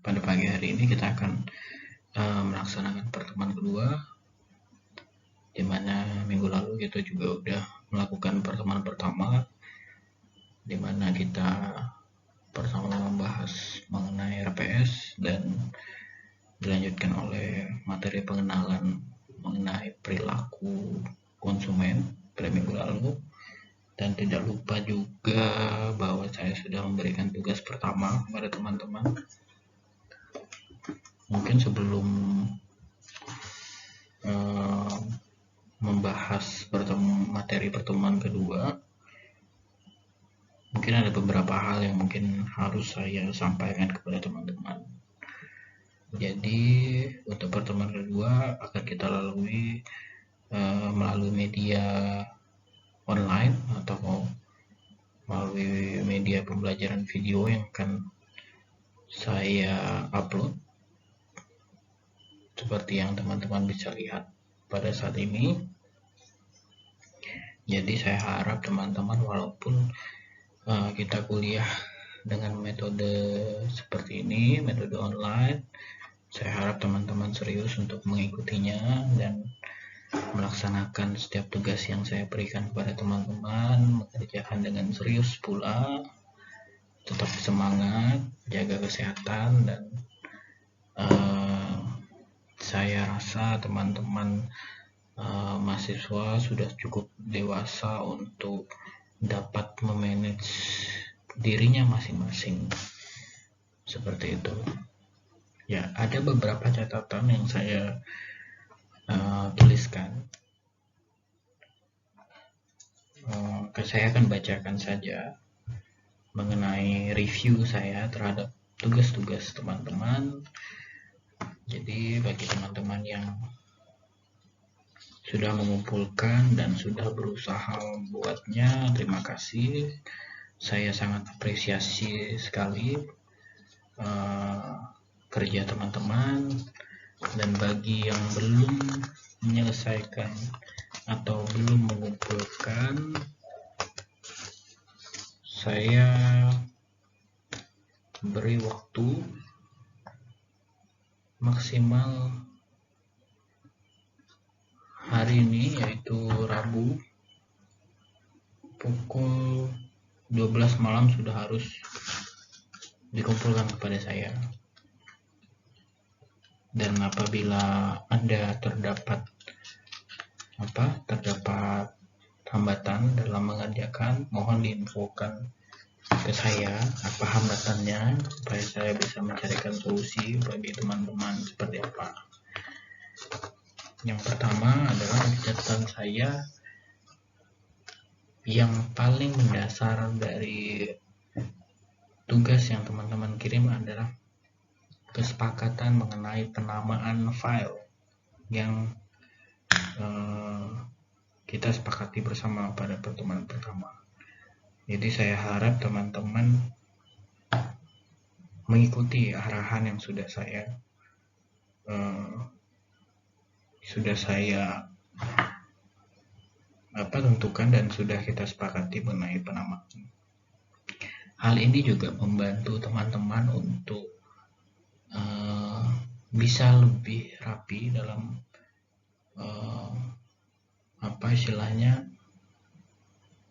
pada pagi hari ini kita akan melaksanakan pertemuan kedua, di mana minggu lalu kita juga udah melakukan pertemuan pertama, di mana kita pertama membahas mengenai RPS dan dilanjutkan oleh materi pengenalan mengenai perilaku konsumen pada minggu lalu. Dan tidak lupa juga bahwa saya sudah memberikan tugas pertama kepada teman-teman. Mungkin sebelum membahas materi pertemuan kedua, mungkin ada beberapa hal yang mungkin harus saya sampaikan kepada teman-teman. Jadi untuk pertemuan kedua akan kita lalui melalui media online atau melalui media pembelajaran video yang akan saya upload seperti yang teman-teman bisa lihat pada saat ini. Jadi saya harap teman-teman walaupun kita kuliah dengan metode seperti ini, metode online, saya harap teman-teman serius untuk mengikutinya dan melaksanakan setiap tugas yang saya berikan kepada teman-teman, mengerjakan dengan serius pula, tetap semangat, jaga kesehatan, dan saya rasa teman-teman mahasiswa sudah cukup dewasa untuk dapat memanage dirinya masing-masing, seperti itu. Ya, ada beberapa catatan yang saya tuliskan. Saya akan bacakan saja mengenai review saya terhadap tugas-tugas teman-teman. Jadi bagi teman-teman yang sudah mengumpulkan dan sudah berusaha membuatnya, terima kasih. Saya sangat apresiasi sekali kerja teman-teman. Dan bagi yang belum menyelesaikan atau belum mengumpulkan, saya beri waktu maksimal hari ini, yaitu Rabu pukul 12 malam sudah harus dikumpulkan kepada saya. Dan apabila Anda terdapat hambatan dalam mengerjakan, mohon diinfokan ke saya apa hambatannya supaya saya bisa mencarikan solusi bagi teman-teman seperti apa. Yang pertama adalah catatan saya yang paling mendasar dari tugas yang teman-teman kirim adalah kesepakatan mengenai penamaan file yang kita sepakati bersama pada pertemuan pertama. Jadi saya harap teman-teman mengikuti arahan yang sudah saya tentukan dan sudah kita sepakati mengenai penamaan. Hal ini juga membantu teman-teman untuk bisa lebih rapi dalam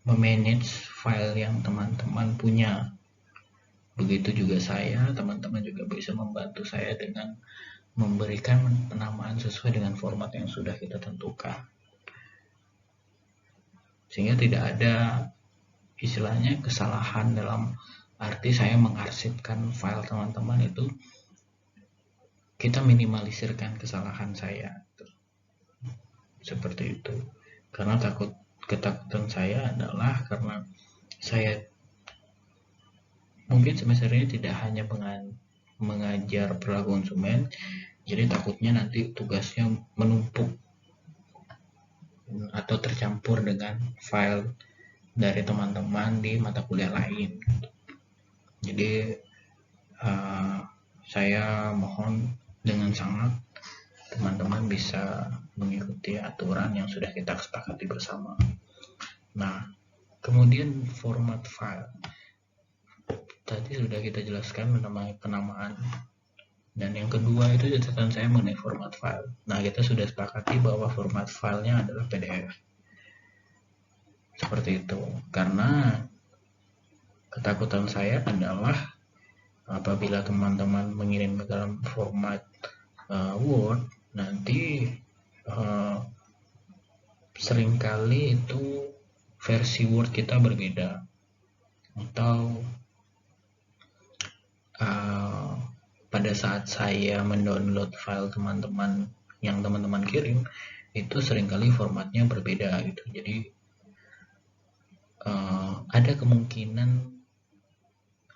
memanage file yang teman-teman punya. Begitu juga saya, teman-teman juga bisa membantu saya dengan memberikan penamaan sesuai dengan format yang sudah kita tentukan, sehingga tidak ada istilahnya kesalahan dalam arti saya mengarsipkan file teman-teman itu. Kita minimalisirkan kesalahan saya seperti itu, karena ketakutan saya adalah karena saya mungkin semester ini tidak hanya mengajar perilaku konsumen, jadi takutnya nanti tugasnya menumpuk atau tercampur dengan file dari teman-teman di mata kuliah lain. Jadi saya mohon dengan sangat teman-teman bisa mengikuti aturan yang sudah kita sepakati bersama. Nah, kemudian format file tadi sudah kita jelaskan mengenai penamaan Dan yang kedua itu catatan saya mengenai format file. Nah, kita sudah sepakati bahwa format filenya adalah PDF. Seperti itu. Karena ketakutan saya adalah apabila teman-teman mengirim ke dalam format Word, nanti seringkali itu versi Word kita berbeda. Atau pada saat saya mendownload file teman-teman yang teman-teman kirim, itu seringkali formatnya berbeda gitu. Jadi ada kemungkinan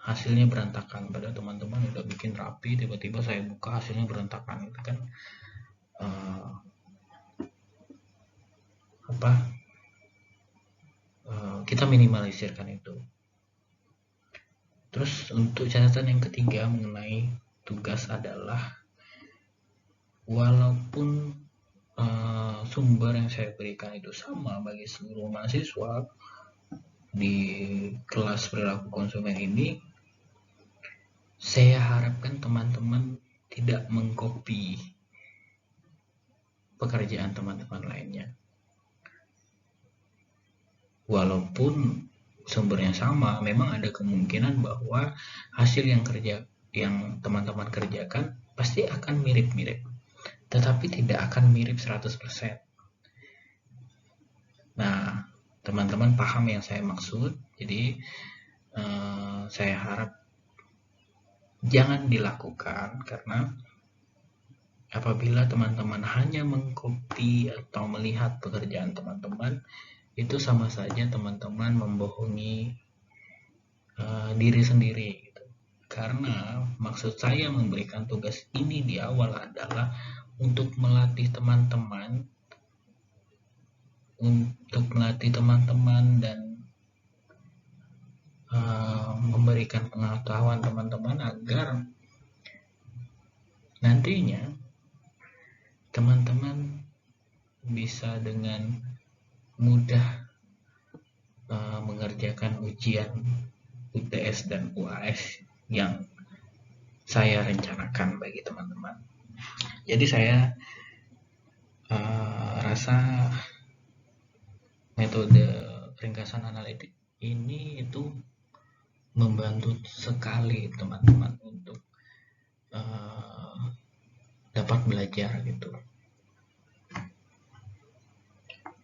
hasilnya berantakan. Padahal teman-teman udah bikin rapi, tiba-tiba saya buka hasilnya berantakan. Itu kan kita minimalisirkan itu. Terus untuk catatan yang ketiga mengenai tugas adalah walaupun sumber yang saya berikan itu sama bagi seluruh mahasiswa di kelas perilaku konsumen ini, saya harapkan teman-teman tidak mengcopy pekerjaan teman-teman lainnya. Walaupun sumbernya sama, memang ada kemungkinan bahwa hasil yang teman-teman kerjakan pasti akan mirip-mirip, tetapi tidak akan mirip 100%. Nah, teman-teman paham yang saya maksud. Jadi saya harap jangan dilakukan, karena apabila teman-teman hanya mengcopy atau melihat pekerjaan teman-teman, itu sama saja teman-teman membohongi diri sendiri gitu. Karena maksud saya memberikan tugas ini di awal adalah untuk melatih teman-teman dan memberikan pengetahuan teman-teman agar nantinya teman-teman bisa dengan mudah mengerjakan ujian UTS dan UAS yang saya rencanakan bagi teman-teman. Jadi saya rasa metode ringkasan analitik ini itu membantu sekali teman-teman untuk dapat belajar gitu.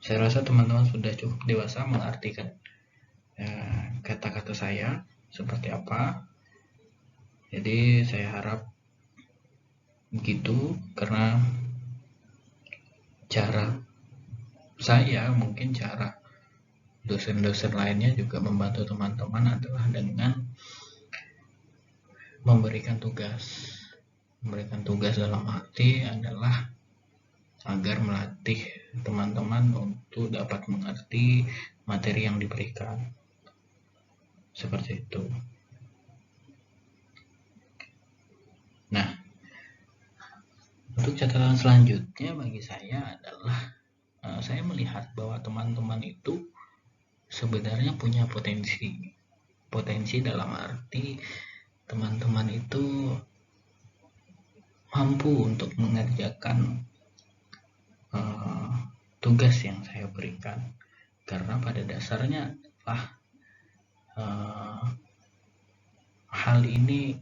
Saya rasa teman-teman sudah cukup dewasa mengartikan kata-kata saya seperti apa. Jadi saya harap begitu, karena cara saya, mungkin cara dosen-dosen lainnya juga membantu teman-teman adalah dengan memberikan tugas. Memberikan tugas dalam arti adalah agar melatih teman-teman untuk dapat mengerti materi yang diberikan. Seperti itu. Nah, untuk catatan selanjutnya bagi saya adalah saya melihat bahwa teman-teman itu sebenarnya punya potensi dalam arti teman-teman itu mampu untuk mengerjakan tugas yang saya berikan, karena pada dasarnya hal ini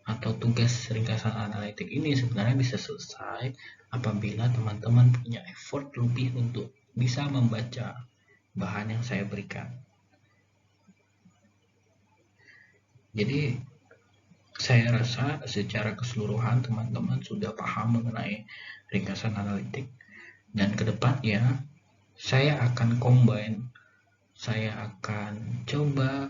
atau tugas ringkasan analitik ini sebenarnya bisa selesai apabila teman-teman punya effort lebih untuk bisa membaca bahan yang saya berikan. Jadi saya rasa secara keseluruhan teman-teman sudah paham mengenai ringkasan analitik, dan kedepannya saya akan combine, saya akan coba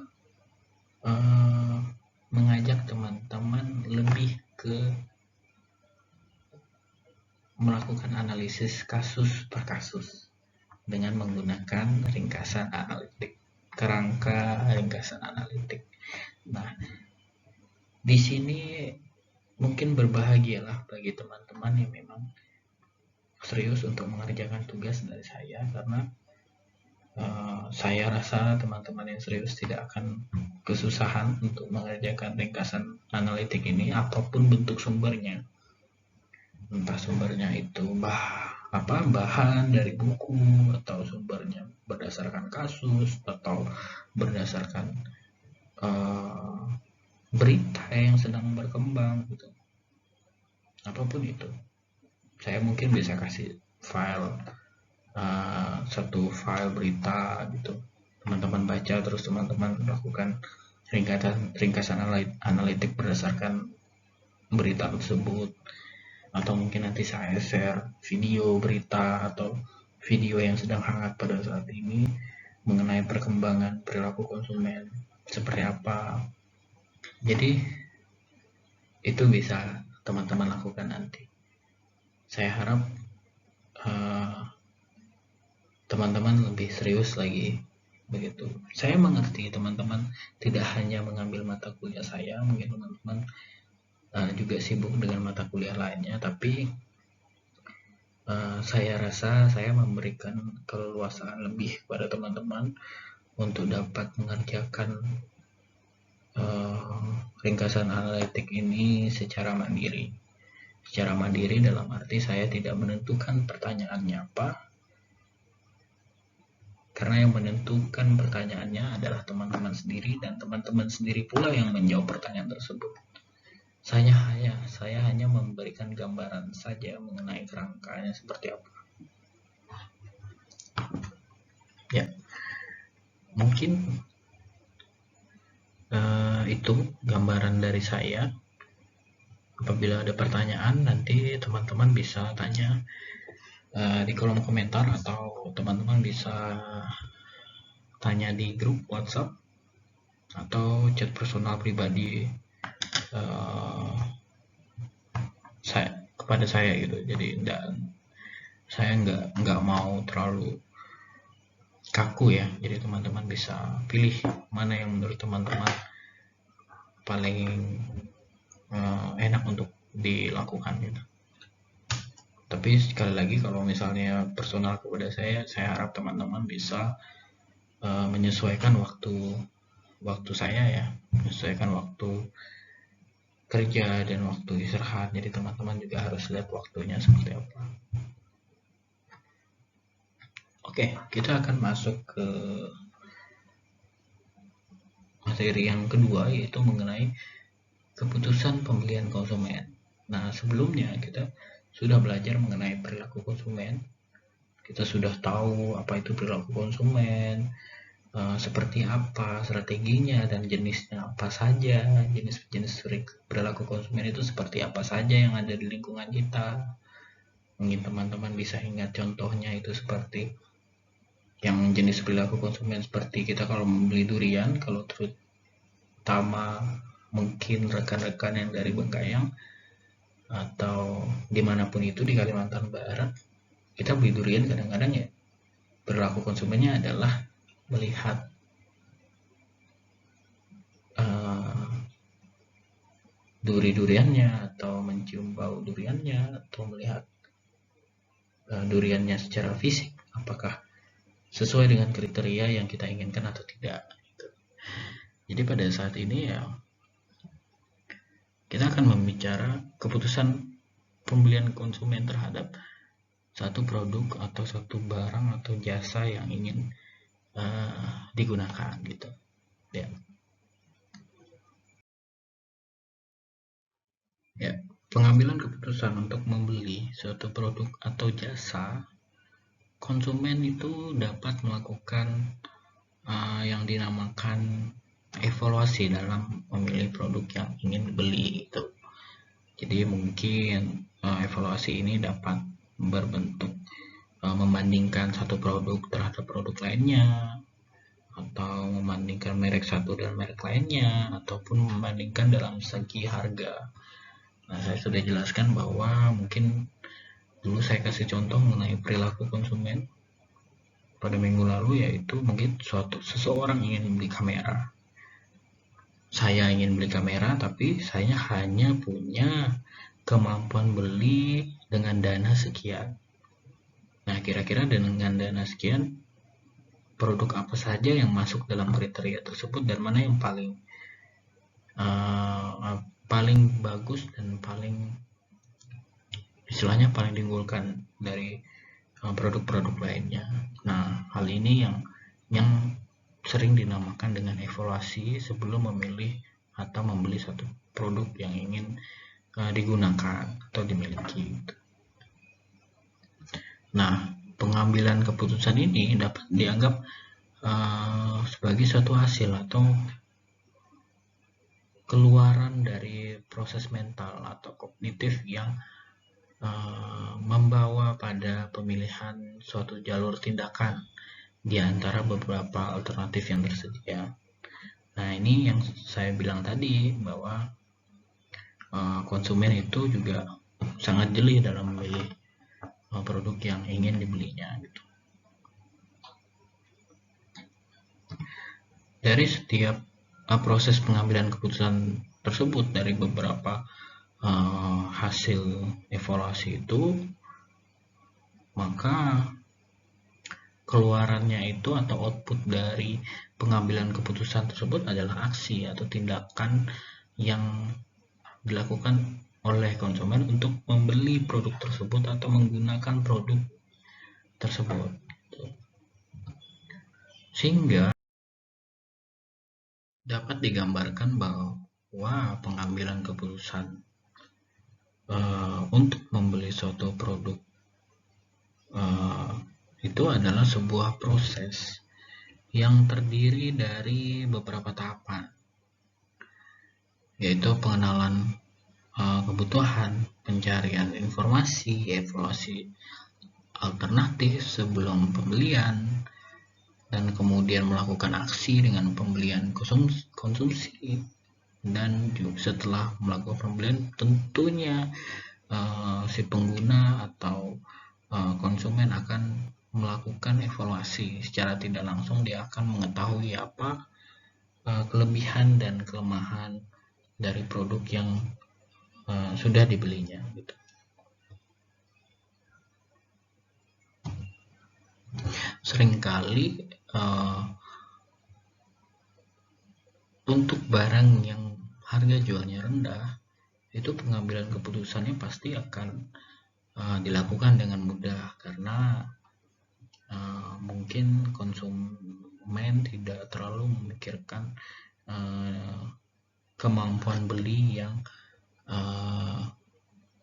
mengajak teman-teman lebih ke melakukan analisis kasus per kasus dengan menggunakan ringkasan analitik, kerangka ringkasan analitik. Nah, di sini mungkin berbahagialah bagi teman-teman yang memang serius untuk mengerjakan tugas dari saya, karena saya rasa teman-teman yang serius tidak akan kesusahan untuk mengerjakan ringkasan analitik ini, apapun bentuk sumbernya, entah sumbernya itu bahan dari buku, atau sumbernya berdasarkan kasus, atau berdasarkan berita yang sedang berkembang gitu, apapun itu. Saya mungkin bisa kasih file satu file berita gitu, teman-teman baca, terus teman-teman lakukan ringkasan analitik berdasarkan berita tersebut. Atau mungkin nanti saya share video berita atau video yang sedang hangat pada saat ini mengenai perkembangan perilaku konsumen seperti apa. Jadi itu bisa teman-teman lakukan nanti. Saya harap teman-teman lebih serius lagi begitu. Saya mengerti teman-teman tidak hanya mengambil mata kuliah saya, mungkin teman-teman juga sibuk dengan mata kuliah lainnya, tapi saya rasa saya memberikan keleluasaan lebih kepada teman-teman untuk dapat mengerjakan ringkasan analitik ini secara mandiri. Secara mandiri dalam arti saya tidak menentukan pertanyaannya apa, karena yang menentukan pertanyaannya adalah teman-teman sendiri, dan teman-teman sendiri pula yang menjawab pertanyaan tersebut. Saya hanya memberikan gambaran saja mengenai kerangkanya seperti apa. Ya, mungkin itu gambaran dari saya. Apabila ada pertanyaan, nanti teman-teman bisa tanya di kolom komentar, atau teman-teman bisa tanya di grup WhatsApp atau chat personal pribadi kepada saya gitu. Jadi saya nggak mau terlalu kaku ya. Jadi teman-teman bisa pilih mana yang menurut teman-teman paling enak untuk dilakukan gitu. Tapi sekali lagi, kalau misalnya personal kepada saya harap teman-teman bisa menyesuaikan waktu saya ya, menyesuaikan waktu kerja dan waktu istirahat. Jadi teman-teman juga harus lihat waktunya seperti apa. Oke, kita akan masuk ke materi yang kedua, yaitu mengenai keputusan pembelian konsumen. Nah, sebelumnya kita sudah belajar mengenai perilaku konsumen. Kita sudah tahu apa itu perilaku konsumen, seperti apa strateginya, dan jenisnya apa saja. Jenis-jenis perilaku konsumen itu seperti apa saja yang ada di lingkungan kita. Mungkin teman-teman bisa ingat contohnya, itu seperti yang jenis perilaku konsumen seperti kita kalau membeli durian, kalau terutama mungkin rekan-rekan yang dari Bengkayang atau dimanapun itu di Kalimantan Barat, kita beli durian kadang-kadang ya perilaku konsumennya adalah melihat duriannya, atau mencium bau duriannya, atau melihat duriannya secara fisik apakah sesuai dengan kriteria yang kita inginkan atau tidak gitu. Jadi pada saat ini ya kita akan membicara keputusan pembelian konsumen terhadap satu produk atau satu barang atau jasa yang ingin digunakan gitu ya. Ya, pengambilan keputusan untuk membeli suatu produk atau jasa, konsumen itu dapat melakukan yang dinamakan evaluasi dalam memilih produk yang ingin beli itu. Jadi mungkin evaluasi ini dapat berbentuk membandingkan satu produk terhadap produk lainnya, atau membandingkan merek satu dan merek lainnya, ataupun membandingkan dalam segi harga. Nah, saya sudah jelaskan bahwa mungkin dulu saya kasih contoh mengenai perilaku konsumen pada minggu lalu, yaitu mungkin seseorang ingin beli kamera. Saya ingin beli kamera, tapi saya hanya punya kemampuan beli dengan dana sekian. Nah, kira-kira dengan dana sekian produk apa saja yang masuk dalam kriteria tersebut dan mana yang paling bagus dan istilahnya paling diunggulkan dari produk-produk lainnya. Nah, hal ini yang sering dinamakan dengan evaluasi sebelum memilih atau membeli satu produk yang ingin digunakan atau dimiliki. Nah, pengambilan keputusan ini dapat dianggap sebagai suatu hasil atau keluaran dari proses mental atau kognitif yang membawa pada pemilihan suatu jalur tindakan di antara beberapa alternatif yang tersedia. Nah, ini yang saya bilang tadi bahwa konsumen itu juga sangat jeli dalam memilih produk yang ingin dibelinya gitu. Dari setiap proses pengambilan keputusan tersebut, dari beberapa hasil evaluasi itu, maka keluarannya itu atau output dari pengambilan keputusan tersebut adalah aksi atau tindakan yang dilakukan oleh konsumen untuk membeli produk tersebut atau menggunakan produk tersebut. Sehingga dapat digambarkan bahwa pengambilan keputusan untuk membeli suatu produk itu adalah sebuah proses yang terdiri dari beberapa tahapan, yaitu pengenalan kebutuhan, pencarian informasi, evaluasi alternatif sebelum pembelian, dan kemudian melakukan aksi dengan pembelian konsumsi, dan juga setelah melakukan pembelian tentunya si pengguna atau konsumen akan melakukan evaluasi. Secara tidak langsung dia akan mengetahui apa kelebihan dan kelemahan dari produk yang sudah dibelinya gitu. Seringkali untuk barang yang harga jualnya rendah, itu pengambilan keputusannya pasti akan dilakukan dengan mudah karena mungkin konsumen tidak terlalu memikirkan kemampuan beli yang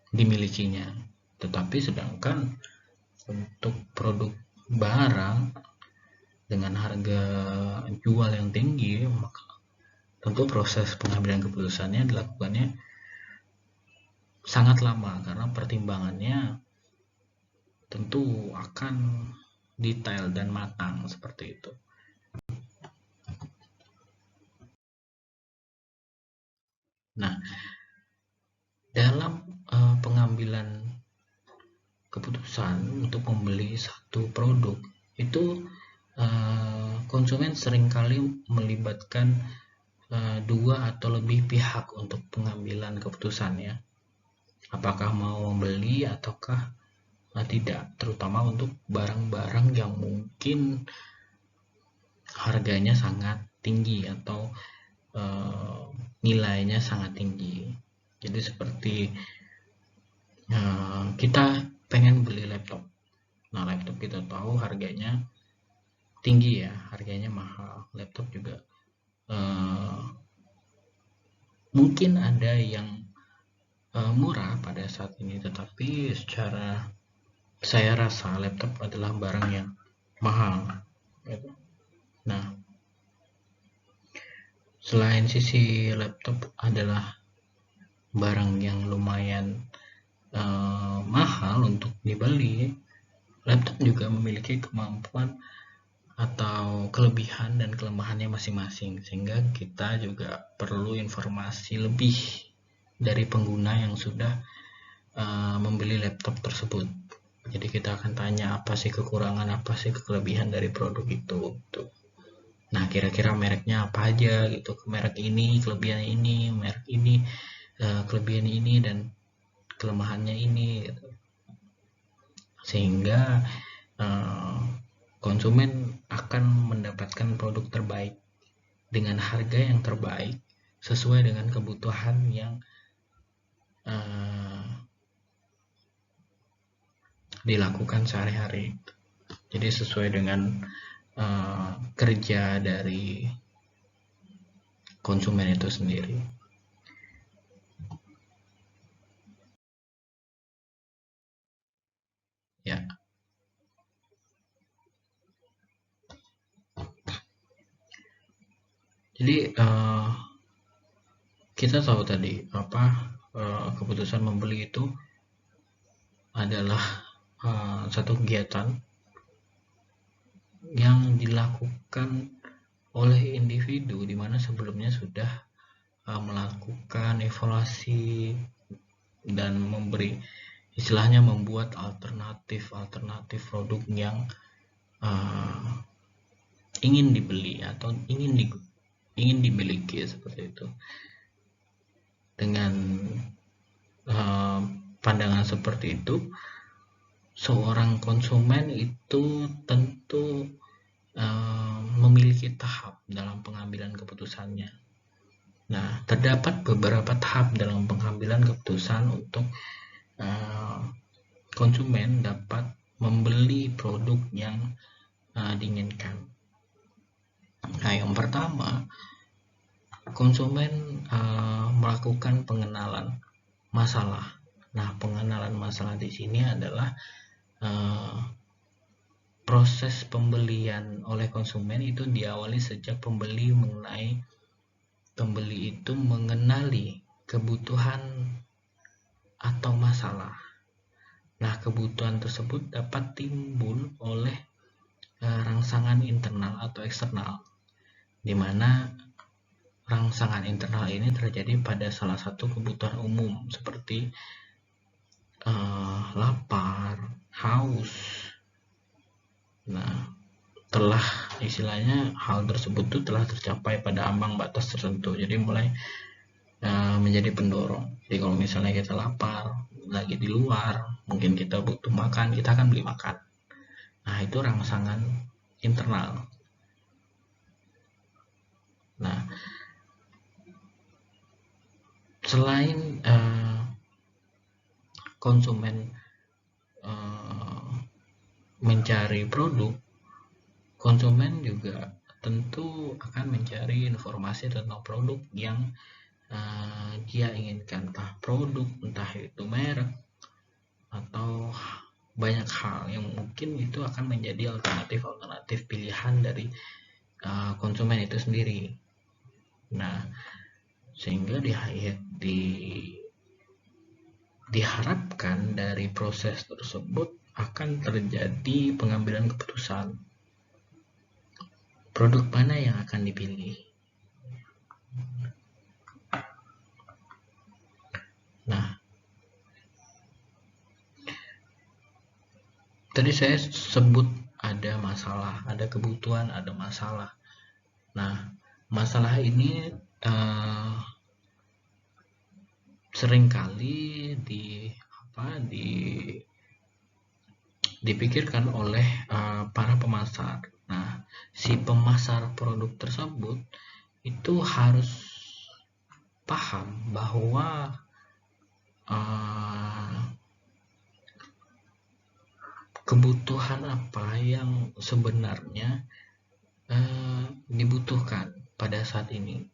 dimilikinya. Tetapi sedangkan untuk produk barang dengan harga jual yang tinggi, maka tentu proses pengambilan keputusannya dilakukannya sangat lama karena pertimbangannya tentu akan detail dan matang seperti itu. Nah, dalam pengambilan keputusan untuk membeli satu produk itu konsumen seringkali melibatkan dua atau lebih pihak untuk pengambilan keputusannya, apakah mau membeli ataukah tidak, terutama untuk barang-barang yang mungkin harganya sangat tinggi atau nilainya sangat tinggi. Jadi seperti kita pengen beli laptop. Nah, laptop kita tahu harganya tinggi ya, harganya mahal. Laptop juga mungkin ada yang murah pada saat ini, tetapi secara saya rasa laptop adalah barang yang mahal. Nah, selain sisi laptop adalah barang yang lumayan mahal untuk dibeli, laptop juga memiliki kemampuan atau kelebihan dan kelemahannya masing-masing, sehingga kita juga perlu informasi lebih dari pengguna yang sudah membeli laptop tersebut. Jadi kita akan tanya apa sih kekurangan, apa sih kelebihan dari produk itu. Nah, kira-kira mereknya apa aja gitu, merek ini kelebihan ini, merek ini kelebihan ini, dan kelemahannya ini gitu. Sehingga konsumen akan mendapatkan produk terbaik dengan harga yang terbaik sesuai dengan kebutuhan yang dilakukan sehari-hari. Jadi sesuai dengan kerja dari konsumen itu sendiri. Ya. Jadi kita tahu tadi apa keputusan membeli itu adalah satu kegiatan yang dilakukan oleh individu di mana sebelumnya sudah melakukan evaluasi dan memberi istilahnya membuat alternatif produk yang ingin dibeli atau ingin dimiliki seperti itu. Dengan pandangan seperti itu, seorang konsumen itu tentu memiliki tahap dalam pengambilan keputusannya. Nah, terdapat beberapa tahap dalam pengambilan keputusan untuk konsumen dapat membeli produk yang diinginkan. Nah, yang pertama, konsumen melakukan pengenalan masalah. Nah, pengenalan masalah di sini adalah proses pembelian oleh konsumen itu diawali sejak pembeli itu mengenali kebutuhan atau masalah. Nah, kebutuhan tersebut dapat timbul oleh rangsangan internal atau eksternal, di mana rangsangan internal ini terjadi pada salah satu kebutuhan umum seperti lapar, haus. Nah, telah istilahnya hal tersebut itu telah tercapai pada ambang batas tertentu, jadi mulai menjadi pendorong. Jadi kalau misalnya kita lapar, lagi di luar, mungkin kita butuh makan, kita akan beli makan. Nah, itu rangsangan internal. Nah, selain konsumen mencari produk, konsumen juga tentu akan mencari informasi tentang produk yang dia inginkan, entah produk, entah itu merek, atau banyak hal yang mungkin itu akan menjadi alternatif pilihan dari konsumen itu sendiri. Nah, sehingga diharapkan dari proses tersebut akan terjadi pengambilan keputusan produk mana yang akan dipilih. Nah, tadi saya sebut ada masalah, ada kebutuhan, ada masalah. Nah, masalah ini seringkali dipikirkan oleh para pemasar. Nah, si pemasar produk tersebut itu harus paham bahwa kebutuhan apa yang sebenarnya dibutuhkan pada saat ini,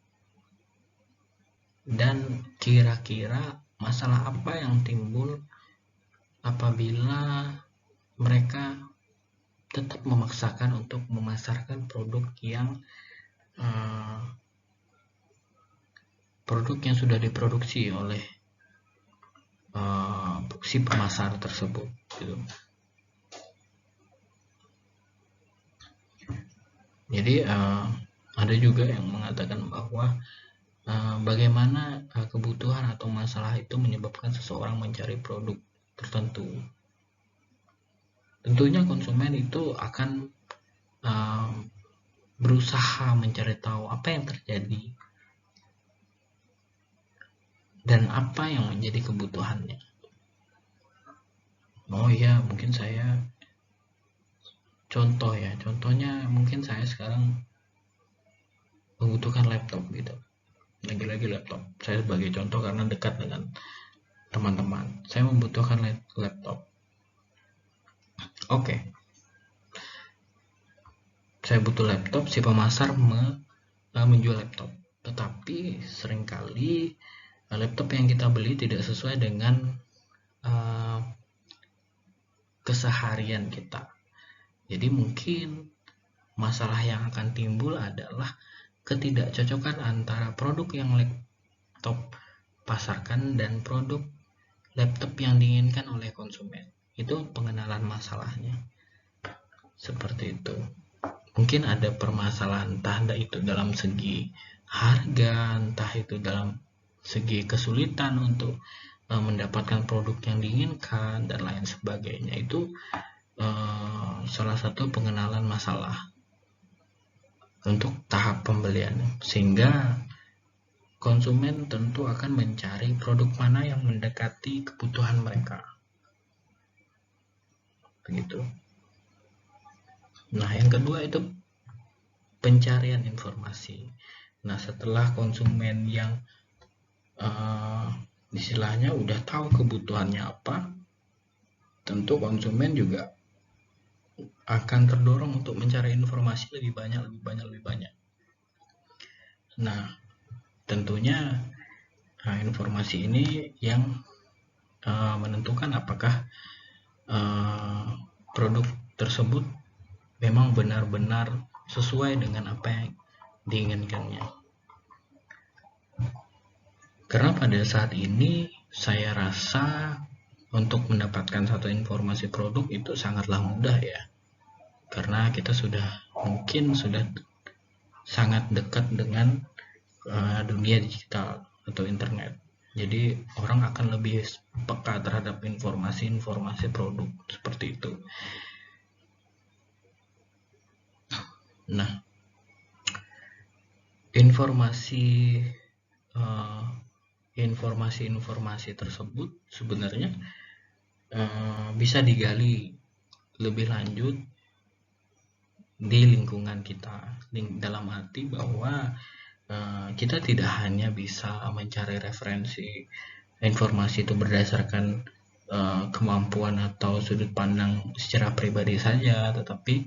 dan kira-kira masalah apa yang timbul apabila mereka tetap memaksakan untuk memasarkan produk yang sudah diproduksi oleh si pemasar tersebut gitu. Jadi ada juga yang mengatakan bahwa bagaimana kebutuhan atau masalah itu menyebabkan seseorang mencari produk tertentu. Tentunya konsumen itu akan berusaha mencari tahu apa yang terjadi dan apa yang menjadi kebutuhannya. Oh ya, mungkin saya contoh ya, contohnya mungkin saya sekarang membutuhkan laptop gitu, lagi-lagi laptop. Saya sebagai contoh karena dekat dengan teman-teman, saya membutuhkan laptop. Oke, saya butuh laptop, si pemasar menjual laptop, tetapi seringkali laptop yang kita beli tidak sesuai dengan keseharian kita. Jadi mungkin masalah yang akan timbul adalah ketidakcocokan antara produk yang laptop pasarkan dan produk laptop yang diinginkan oleh konsumen. Itu pengenalan masalahnya. Seperti itu. Mungkin ada permasalahan, entah itu dalam segi harga, entah itu dalam segi kesulitan untuk mendapatkan produk yang diinginkan dan lain sebagainya. Itu salah satu pengenalan masalah untuk tahap pembelian, sehingga konsumen tentu akan mencari produk mana yang mendekati kebutuhan mereka. Begitu. Nah, yang kedua itu pencarian informasi. Nah, setelah konsumen yang istilahnya udah tahu kebutuhannya apa, tentu konsumen juga akan terdorong untuk mencari informasi lebih banyak. Nah, tentunya informasi ini yang menentukan apakah produk tersebut memang benar-benar sesuai dengan apa yang diinginkannya. Karena pada saat ini saya rasa untuk mendapatkan satu informasi produk itu sangatlah mudah ya. Karena kita mungkin sudah sangat dekat dengan dunia digital atau internet. Jadi orang akan lebih peka terhadap informasi-informasi produk seperti itu. Nah, informasi tersebut sebenarnya bisa digali lebih lanjut di lingkungan kita, dalam arti bahwa kita tidak hanya bisa mencari referensi informasi itu berdasarkan kemampuan atau sudut pandang secara pribadi saja, tetapi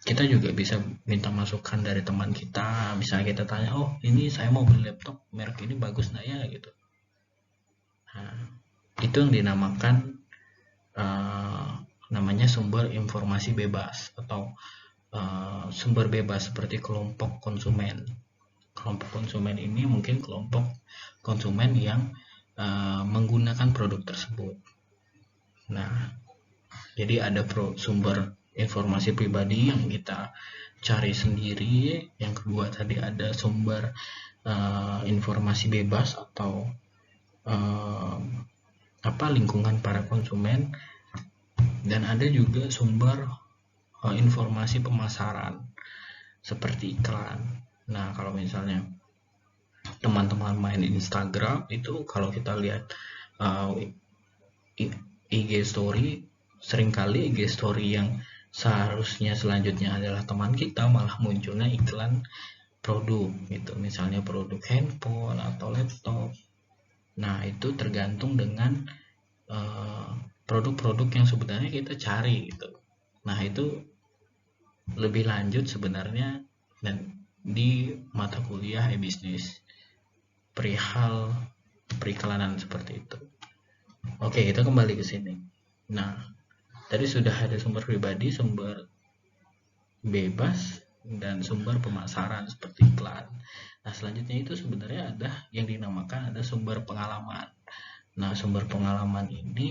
kita juga bisa minta masukan dari teman kita. Misalnya kita tanya, oh ini saya mau beli laptop merek ini bagus nggak ya gitu. Nah, itu yang dinamakan namanya sumber informasi bebas atau sumber bebas, seperti kelompok konsumen. Kelompok konsumen ini mungkin kelompok konsumen yang menggunakan produk tersebut. Nah, jadi ada sumber informasi pribadi yang kita cari sendiri. Yang kedua tadi ada sumber informasi bebas atau lingkungan para konsumen, dan ada juga sumber informasi pemasaran seperti iklan. Nah, kalau misalnya teman-teman main Instagram itu, kalau kita lihat IG story, seringkali IG story yang seharusnya selanjutnya adalah teman kita malah munculnya iklan produk gitu, misalnya produk handphone atau laptop. Nah, itu tergantung dengan produk-produk yang sebenarnya kita cari gitu. Nah, itu lebih lanjut sebenarnya dan di mata kuliah e-bisnis perihal periklanan seperti itu. Oke, kita kembali ke sini. Nah, tadi sudah ada sumber pribadi, sumber bebas, dan sumber pemasaran seperti iklan. Nah, selanjutnya itu sebenarnya ada yang dinamakan ada sumber pengalaman. Nah, sumber pengalaman ini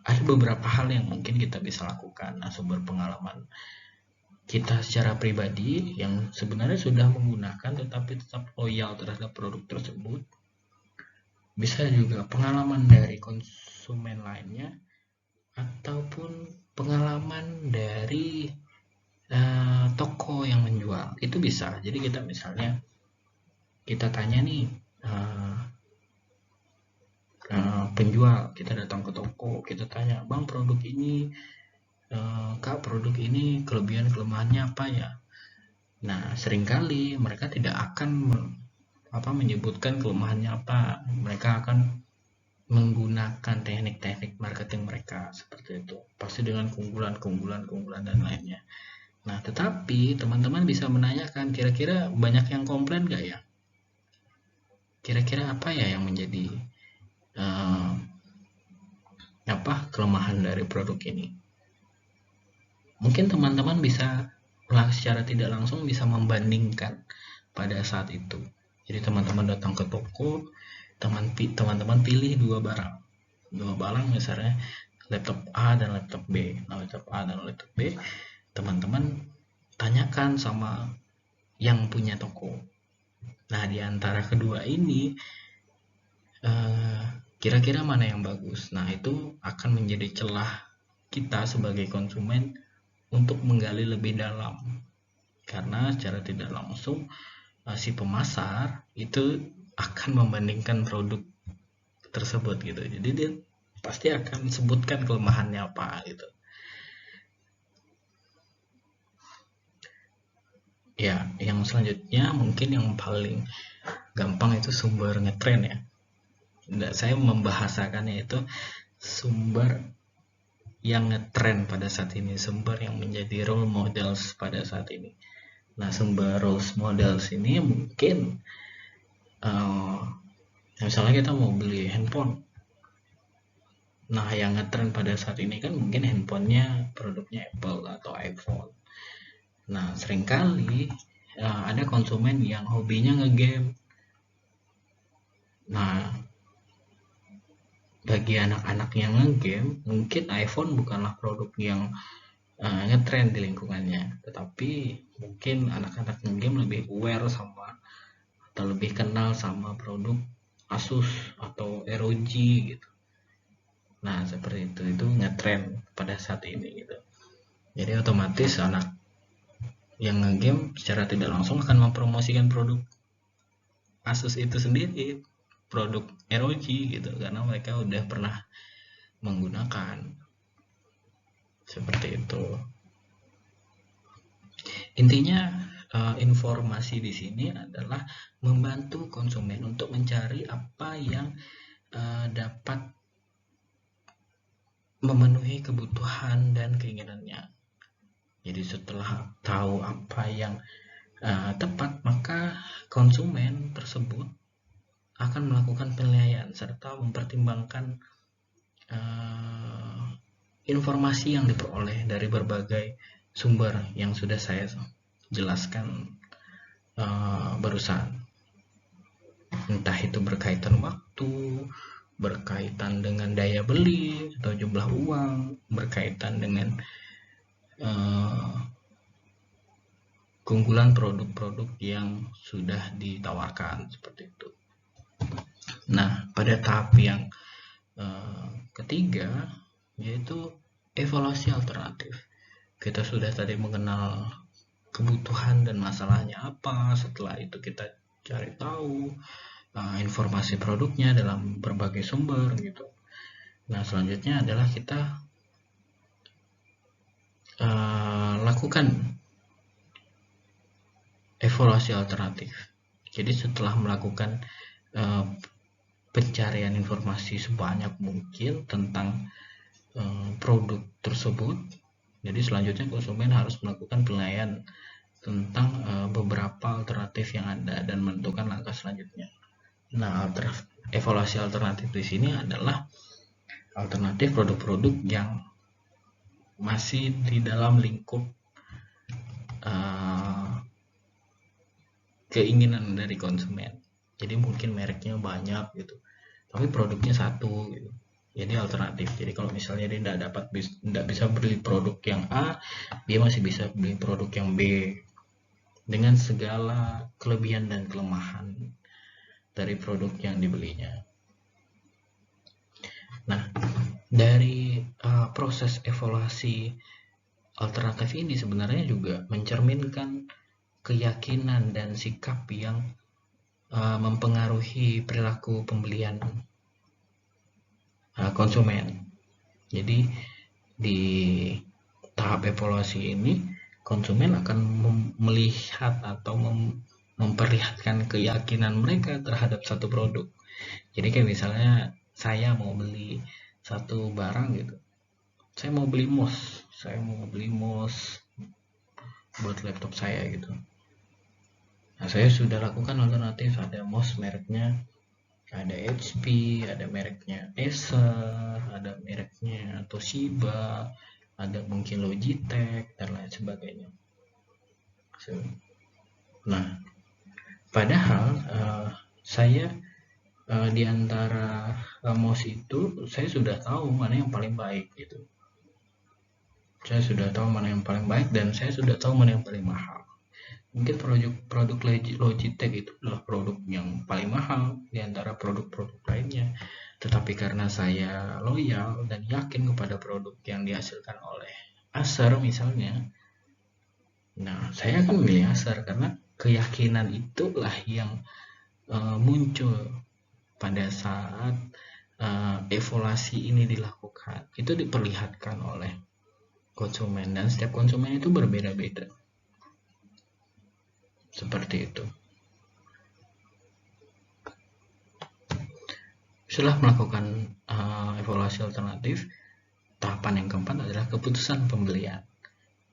ada beberapa hal yang mungkin kita bisa lakukan. Nah, sumber pengalaman kita secara pribadi yang sebenarnya sudah menggunakan tetapi tetap loyal terhadap produk tersebut. Bisa juga pengalaman dari konsumen lainnya, ataupun pengalaman dari toko yang menjual. Itu bisa. Jadi kita misalnya kita tanya nih penjual, kita datang ke toko, kita tanya, bang produk ini, kak produk ini kelebihan kelemahannya apa ya? Nah seringkali mereka tidak akan menyebutkan kelemahannya apa, mereka akan menggunakan teknik-teknik marketing mereka seperti itu, pasti dengan keunggulan dan lainnya. Nah tetapi teman-teman bisa menanyakan, kira-kira banyak yang komplain gak ya? Kira-kira apa ya yang menjadi kelemahan dari produk ini? Mungkin teman-teman bisa secara tidak langsung bisa membandingkan pada saat itu. Jadi teman-teman datang ke toko, teman-teman pilih dua barang misalnya laptop A dan laptop B. Nah laptop A dan laptop B teman-teman tanyakan sama yang punya toko. Nah di antara kedua ini kira-kira mana yang bagus? Nah itu akan menjadi celah kita sebagai konsumen untuk menggali lebih dalam, karena secara tidak langsung si pemasar itu akan membandingkan produk tersebut gitu, jadi dia pasti akan sebutkan kelemahannya apa gitu. Ya, yang selanjutnya mungkin yang paling gampang itu sumber ngetren ya. Saya membahasakannya itu sumber yang ngetren pada saat ini, sumber yang menjadi role models pada saat ini. Nah, sumber role models ini mungkin misalnya kita mau beli handphone. Nah, yang ngetren pada saat ini kan mungkin handphonenya produknya Apple atau iPhone. Nah, seringkali ada konsumen yang hobinya ngegame. Nah, bagi anak-anak yang ngegame, mungkin iPhone bukanlah produk yang ngetrend di lingkungannya, tetapi mungkin anak-anak ngegame lebih aware sama atau lebih kenal sama produk Asus atau ROG gitu. Nah seperti itu ngetrend pada saat ini gitu. Jadi otomatis anak yang ngegame secara tidak langsung akan mempromosikan produk Asus itu sendiri, produk ROG gitu, karena mereka udah pernah menggunakan. Seperti itu. Intinya informasi di sini adalah membantu konsumen untuk mencari apa yang dapat memenuhi kebutuhan dan keinginannya. Jadi setelah tahu apa yang tepat, maka konsumen tersebut akan melakukan penilaian serta mempertimbangkan informasi yang diperoleh dari berbagai sumber yang sudah saya jelaskan barusan. Entah itu berkaitan waktu, berkaitan dengan daya beli atau jumlah uang, berkaitan dengan keunggulan produk-produk yang sudah ditawarkan seperti itu. Nah, pada tahap yang ketiga yaitu evaluasi alternatif. Kita sudah tadi mengenal kebutuhan dan masalahnya apa, setelah itu kita cari tahu informasi produknya dalam berbagai sumber gitu. Nah, selanjutnya adalah kita lakukan evaluasi alternatif. Jadi setelah melakukan pencarian informasi sebanyak mungkin tentang produk tersebut, jadi selanjutnya konsumen harus melakukan penilaian tentang beberapa alternatif yang ada dan menentukan langkah selanjutnya. Nah, evaluasi alternatif di sini adalah alternatif produk-produk yang masih di dalam lingkup keinginan dari konsumen. Jadi mungkin mereknya banyak gitu, tapi produknya satu gitu. Jadi alternatif. Jadi kalau misalnya dia tidak bisa beli produk yang A, dia masih bisa beli produk yang B dengan segala kelebihan dan kelemahan dari produk yang dibelinya. Nah, dari proses evaluasi alternatif ini sebenarnya juga mencerminkan keyakinan dan sikap yang mempengaruhi perilaku pembelian konsumen. Jadi di tahap evaluasi ini konsumen akan melihat atau memperlihatkan keyakinan mereka terhadap satu produk. Jadi kayak misalnya saya mau beli satu barang gitu, saya mau beli mouse buat laptop saya gitu. Nah, saya sudah lakukan alternatif, ada mouse mereknya, ada HP, ada mereknya Acer, ada mereknya Toshiba, ada mungkin Logitech dan lain sebagainya. Nah, padahal saya di antara mouse itu saya sudah tahu mana yang paling baik gitu. Saya sudah tahu mana yang paling baik dan saya sudah tahu mana yang paling mahal. Mungkin produk Logitech itu adalah produk yang paling mahal di antara produk-produk lainnya. Tetapi karena saya loyal dan yakin kepada produk yang dihasilkan oleh Acer misalnya, nah saya akan memilih Acer karena keyakinan itulah yang muncul pada saat evaluasi ini dilakukan. Itu diperlihatkan oleh konsumen dan setiap konsumen itu berbeda-beda. Seperti itu. Setelah melakukan evaluasi alternatif, tahapan yang keempat adalah keputusan pembelian.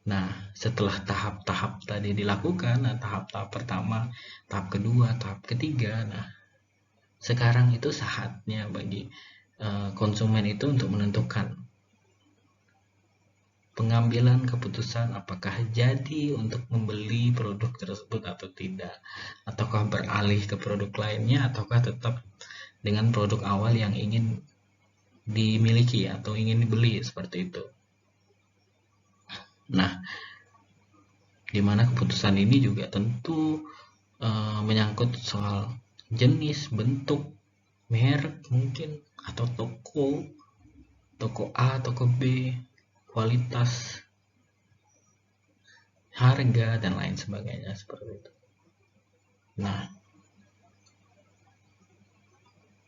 Nah, setelah tahap-tahap tadi dilakukan, tahap-tahap pertama, tahap kedua, tahap ketiga, nah sekarang itu saatnya bagi konsumen itu untuk menentukan pengambilan keputusan apakah jadi untuk membeli produk tersebut atau tidak, ataukah beralih ke produk lainnya, ataukah tetap dengan produk awal yang ingin dimiliki atau ingin dibeli seperti itu. Nah, dimana keputusan ini juga tentu menyangkut soal jenis, bentuk, merek mungkin, atau toko A, toko B, kualitas, harga, dan lain sebagainya seperti itu. Nah,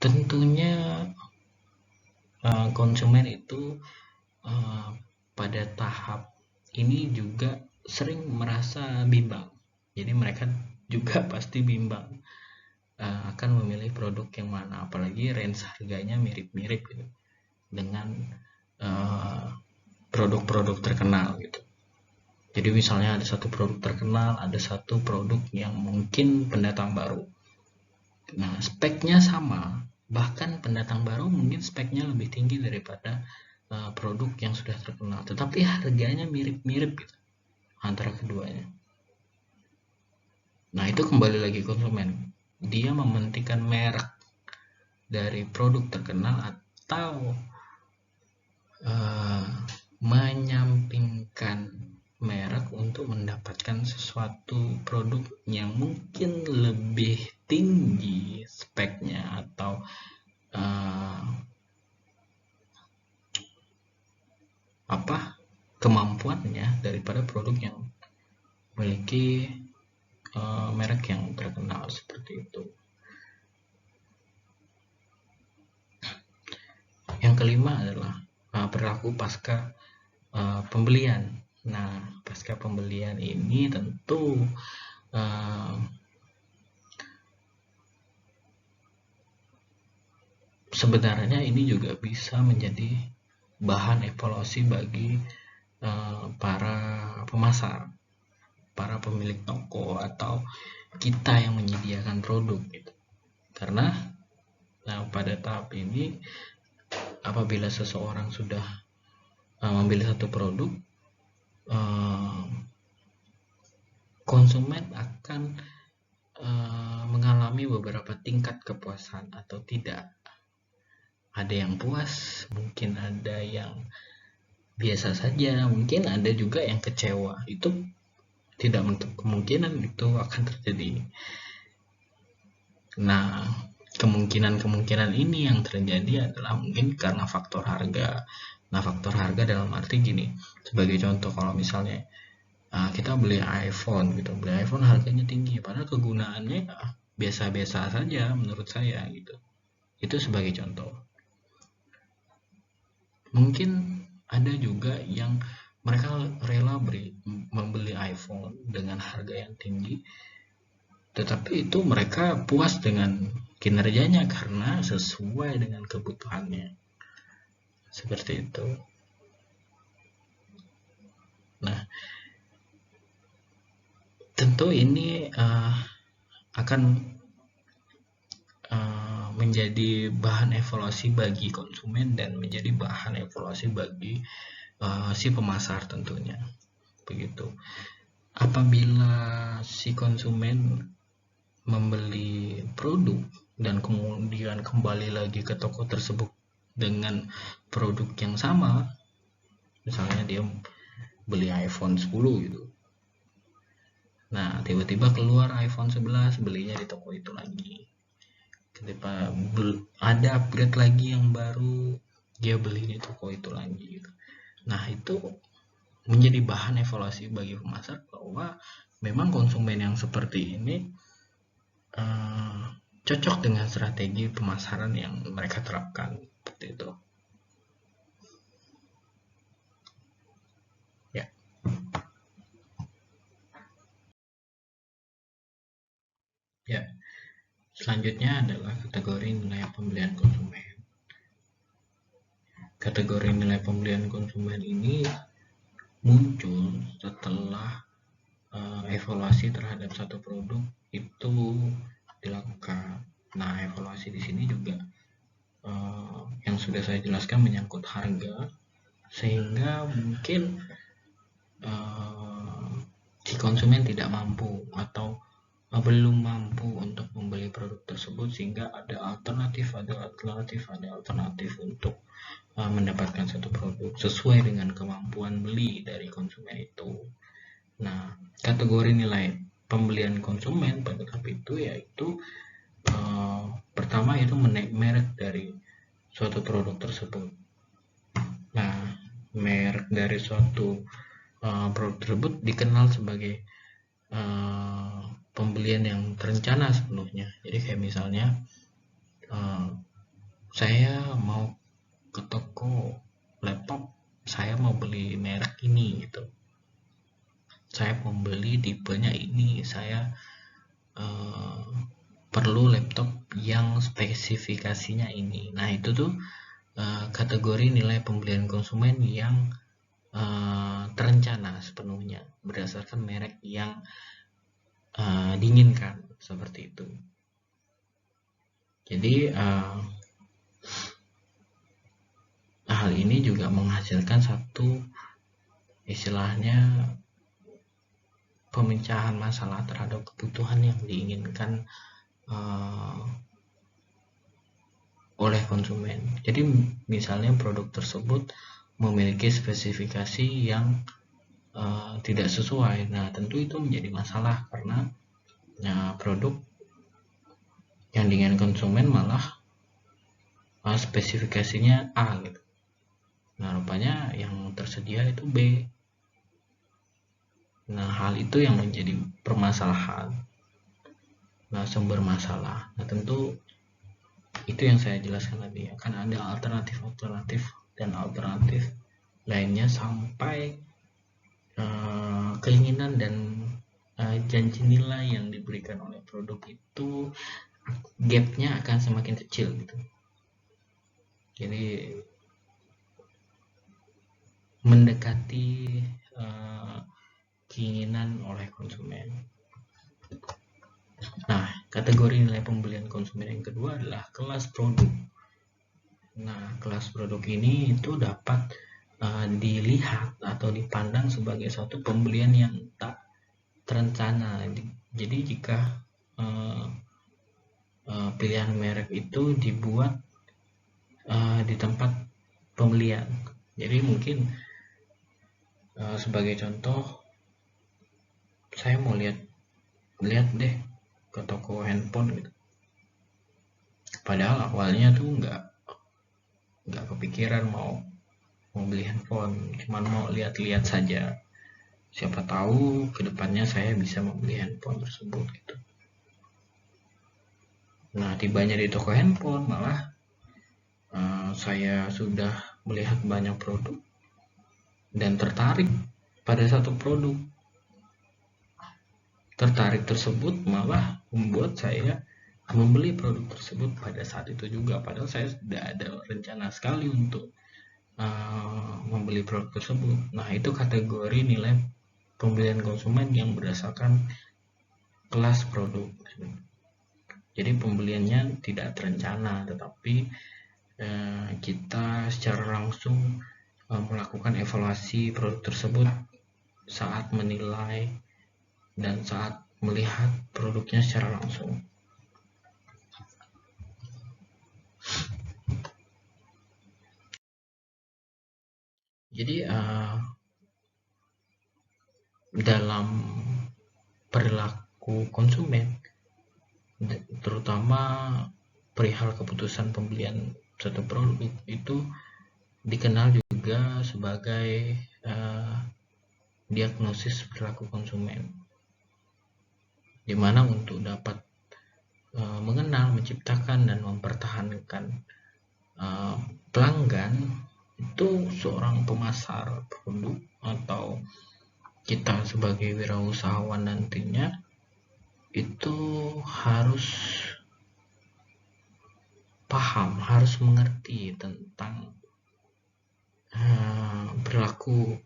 tentunya konsumen itu pada tahap ini juga sering merasa bimbang. Jadi mereka juga pasti bimbang akan memilih produk yang mana, apalagi range harganya mirip-mirip gitu dengan produk-produk terkenal gitu. Jadi misalnya ada satu produk terkenal, ada satu produk yang mungkin pendatang baru. Nah, speknya sama, bahkan pendatang baru mungkin speknya lebih tinggi daripada produk yang sudah terkenal, tetapi harganya mirip-mirip gitu antara keduanya. Nah, itu kembali lagi konsumen. Dia mementingkan merek dari produk terkenal atau menyampingkan merek untuk mendapatkan sesuatu produk yang mungkin lebih tinggi speknya atau kemampuannya daripada produk yang memiliki merek yang terkenal seperti itu. Yang kelima adalah perilaku pasca pembelian. Nah, pasca pembelian ini tentu sebenarnya ini juga bisa menjadi bahan evaluasi bagi para pemasar, para pemilik toko, atau kita yang menyediakan produk gitu. Karena pada tahap ini apabila seseorang sudah memilih satu produk, konsumen akan mengalami beberapa tingkat kepuasan atau tidak. Ada yang puas, mungkin ada yang biasa saja, mungkin ada juga yang kecewa. Itu tidak menutup kemungkinan itu akan terjadi. Nah, kemungkinan ini yang terjadi adalah mungkin karena faktor harga. Nah, faktor harga dalam arti gini, sebagai contoh, kalau misalnya kita beli iPhone gitu, beli iPhone harganya tinggi, padahal kegunaannya biasa-biasa saja menurut saya gitu. Itu sebagai contoh. Mungkin ada juga yang mereka rela membeli iPhone dengan harga yang tinggi, tetapi itu mereka puas dengan kinerjanya karena sesuai dengan kebutuhannya. Seperti itu. Nah, tentu ini akan menjadi bahan evaluasi bagi konsumen dan menjadi bahan evaluasi bagi si pemasar tentunya. Begitu. Apabila si konsumen membeli produk dan kemudian kembali lagi ke toko tersebut dengan produk yang sama, misalnya dia beli iPhone 10 gitu, nah tiba-tiba keluar iPhone 11, belinya di toko itu lagi. Ketika ada upgrade lagi yang baru, dia beli di toko itu lagi gitu. Nah itu menjadi bahan evaluasi bagi pemasar bahwa memang konsumen yang seperti ini cocok dengan strategi pemasaran yang mereka terapkan, seperti itu. Ya. Ya. Selanjutnya adalah kategori nilai pembelian konsumen. Kategori nilai pembelian konsumen ini muncul setelah evaluasi terhadap satu produk itu dilakukan. Nah, evaluasi di sini juga yang sudah saya jelaskan menyangkut harga, sehingga mungkin si konsumen tidak mampu atau belum mampu untuk membeli produk tersebut, sehingga ada alternatif untuk mendapatkan satu produk sesuai dengan kemampuan beli dari konsumen itu. Nah, kategori nilai pembelian konsumen pada tahap itu yaitu pertama itu menaik merek dari suatu produk tersebut. Nah, merek dari suatu produk tersebut dikenal sebagai pembelian yang terencana sepenuhnya. Jadi kayak misalnya saya mau ke toko laptop, saya mau beli merek ini gitu, saya mau beli tipenya ini, saya perlu laptop yang spesifikasinya ini. Nah itu tuh kategori nilai pembelian konsumen yang terencana sepenuhnya berdasarkan merek yang diinginkan, seperti itu. Jadi hal ini juga menghasilkan satu istilahnya pemecahan masalah terhadap kebutuhan yang diinginkan oleh konsumen. Jadi misalnya produk tersebut memiliki spesifikasi yang tidak sesuai. Nah tentu itu menjadi masalah karena produk yang diinginkan konsumen malah spesifikasinya A gitu. Nah rupanya yang tersedia itu B. Nah hal itu yang menjadi permasalahan. Nah sumber masalah. Nah tentu itu yang saya jelaskan tadi, akan ada alternatif dan alternatif lainnya sampai keinginan dan janji nilai yang diberikan oleh produk itu gapnya akan semakin kecil gitu. Jadi mendekati keinginan oleh konsumen. Nah, kategori nilai pembelian konsumen yang kedua adalah kelas produk. Nah, kelas produk ini itu dapat dilihat atau dipandang sebagai suatu pembelian yang tak terencana. Jadi jika pilihan merek itu dibuat di tempat pembelian. Jadi mungkin sebagai contoh, saya mau lihat deh ke toko handphone gitu. Padahal awalnya tuh nggak kepikiran mau beli handphone, cuman mau lihat-lihat saja. Siapa tahu kedepannya saya bisa membeli handphone tersebut gitu. Nah tibanya di toko handphone malah saya sudah melihat banyak produk dan tertarik pada satu produk. Tertarik tersebut malah membuat saya membeli produk tersebut pada saat itu juga, padahal saya sudah ada rencana sekali untuk membeli produk tersebut. Nah, itu kategori nilai pembelian konsumen yang berdasarkan kelas produk. Jadi pembeliannya tidak terencana, tetapi kita secara langsung melakukan evaluasi produk tersebut saat menilai dan saat melihat produknya secara langsung. Jadi dalam perilaku konsumen, terutama perihal keputusan pembelian satu produk, itu dikenal juga sebagai diagnosis perilaku konsumen, di mana untuk dapat mengenal, menciptakan, dan mempertahankan pelanggan, itu seorang pemasar produk atau kita sebagai wirausahawan nantinya itu harus paham, harus mengerti tentang perilaku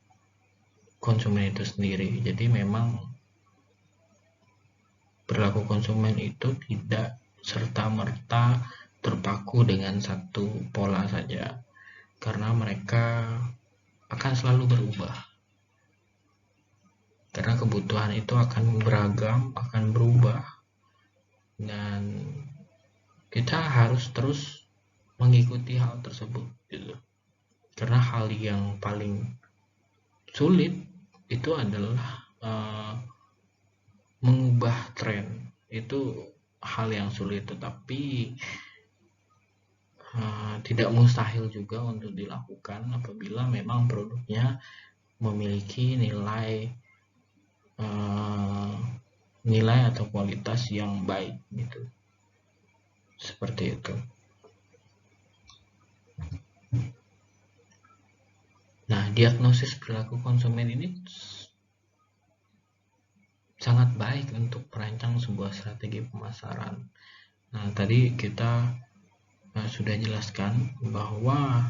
konsumen itu sendiri. Jadi memang perilaku konsumen itu tidak serta-merta terpaku dengan satu pola saja, karena mereka akan selalu berubah, karena kebutuhan itu akan beragam, akan berubah, dan kita harus terus mengikuti hal tersebut gitu. Karena hal yang paling sulit itu adalah mengubah tren. Itu hal yang sulit, tetapi tidak mustahil juga untuk dilakukan apabila memang produknya memiliki nilai atau kualitas yang baik gitu. Seperti itu. Nah, diagnosis perilaku konsumen ini sangat baik untuk merancang sebuah strategi pemasaran. Nah, tadi kita sudah jelaskan bahwa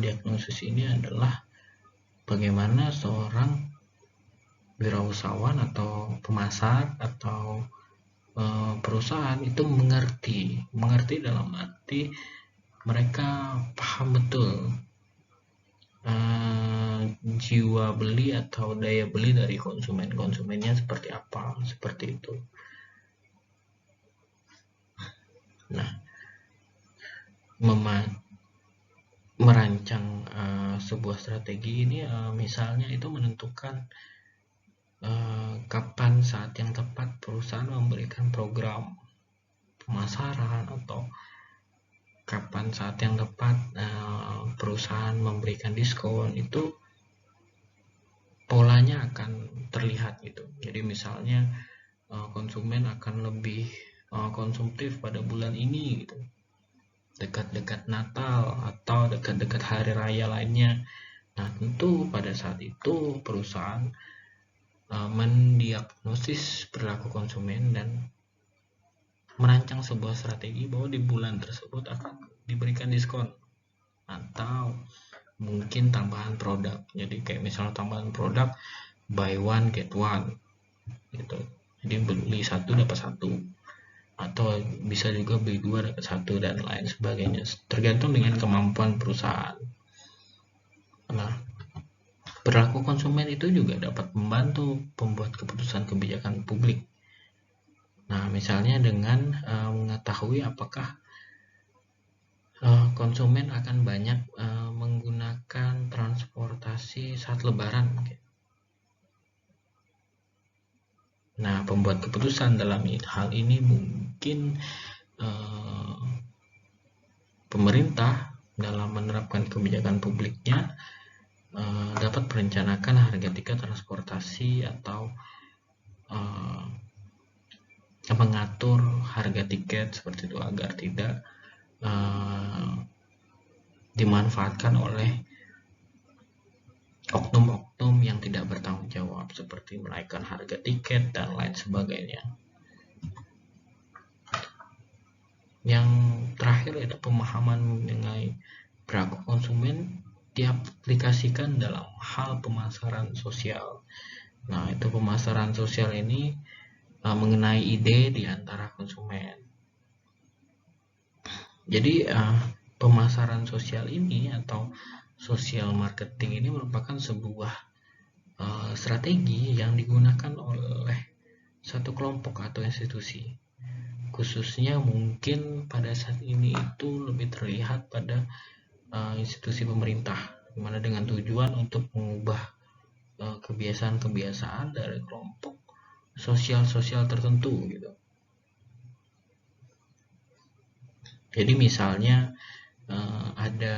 diagnosis ini adalah bagaimana seorang wirausahawan atau pemasar atau perusahaan itu mengerti dalam arti mereka paham betul jiwa beli atau daya beli dari konsumennya seperti apa, seperti itu. Nah, merancang sebuah strategi ini misalnya itu menentukan kapan saat yang tepat perusahaan memberikan program pemasaran, atau kapan saat yang tepat perusahaan memberikan diskon. Itu polanya akan terlihat gitu. Jadi misalnya konsumen akan lebih konsumtif pada bulan ini gitu, dekat-dekat Natal atau dekat-dekat hari raya lainnya. Nah, tentu pada saat itu perusahaan mendiagnosis perilaku konsumen dan merancang sebuah strategi bahwa di bulan tersebut akan diberikan diskon atau mungkin tambahan produk. Jadi kayak misalnya tambahan produk buy one get one gitu. Jadi beli satu dapat satu, atau bisa juga beli dua dapat satu, dan lain sebagainya, tergantung dengan kemampuan perusahaan. Nah, perilaku konsumen itu juga dapat membantu pembuat keputusan kebijakan publik. Nah, misalnya dengan mengetahui apakah konsumen akan banyak menggunakan transportasi saat lebaran. Nah, pembuat keputusan dalam hal ini mungkin pemerintah dalam menerapkan kebijakan publiknya dapat merencanakan harga tiket transportasi atau mengatur harga tiket seperti itu agar tidak dimanfaatkan oleh oknum-oknum yang tidak bertanggung jawab seperti menaikkan harga tiket dan lain sebagainya. Yang terakhir itu pemahaman mengenai perilaku konsumen diaplikasikan dalam hal pemasaran sosial. Nah, itu pemasaran sosial ini mengenai ide di antara konsumen. Jadi pemasaran sosial ini atau social marketing ini merupakan sebuah strategi yang digunakan oleh satu kelompok atau institusi. Khususnya mungkin pada saat ini itu lebih terlihat pada institusi pemerintah, dimana dengan tujuan untuk mengubah kebiasaan-kebiasaan dari kelompok sosial tertentu gitu. Jadi misalnya ada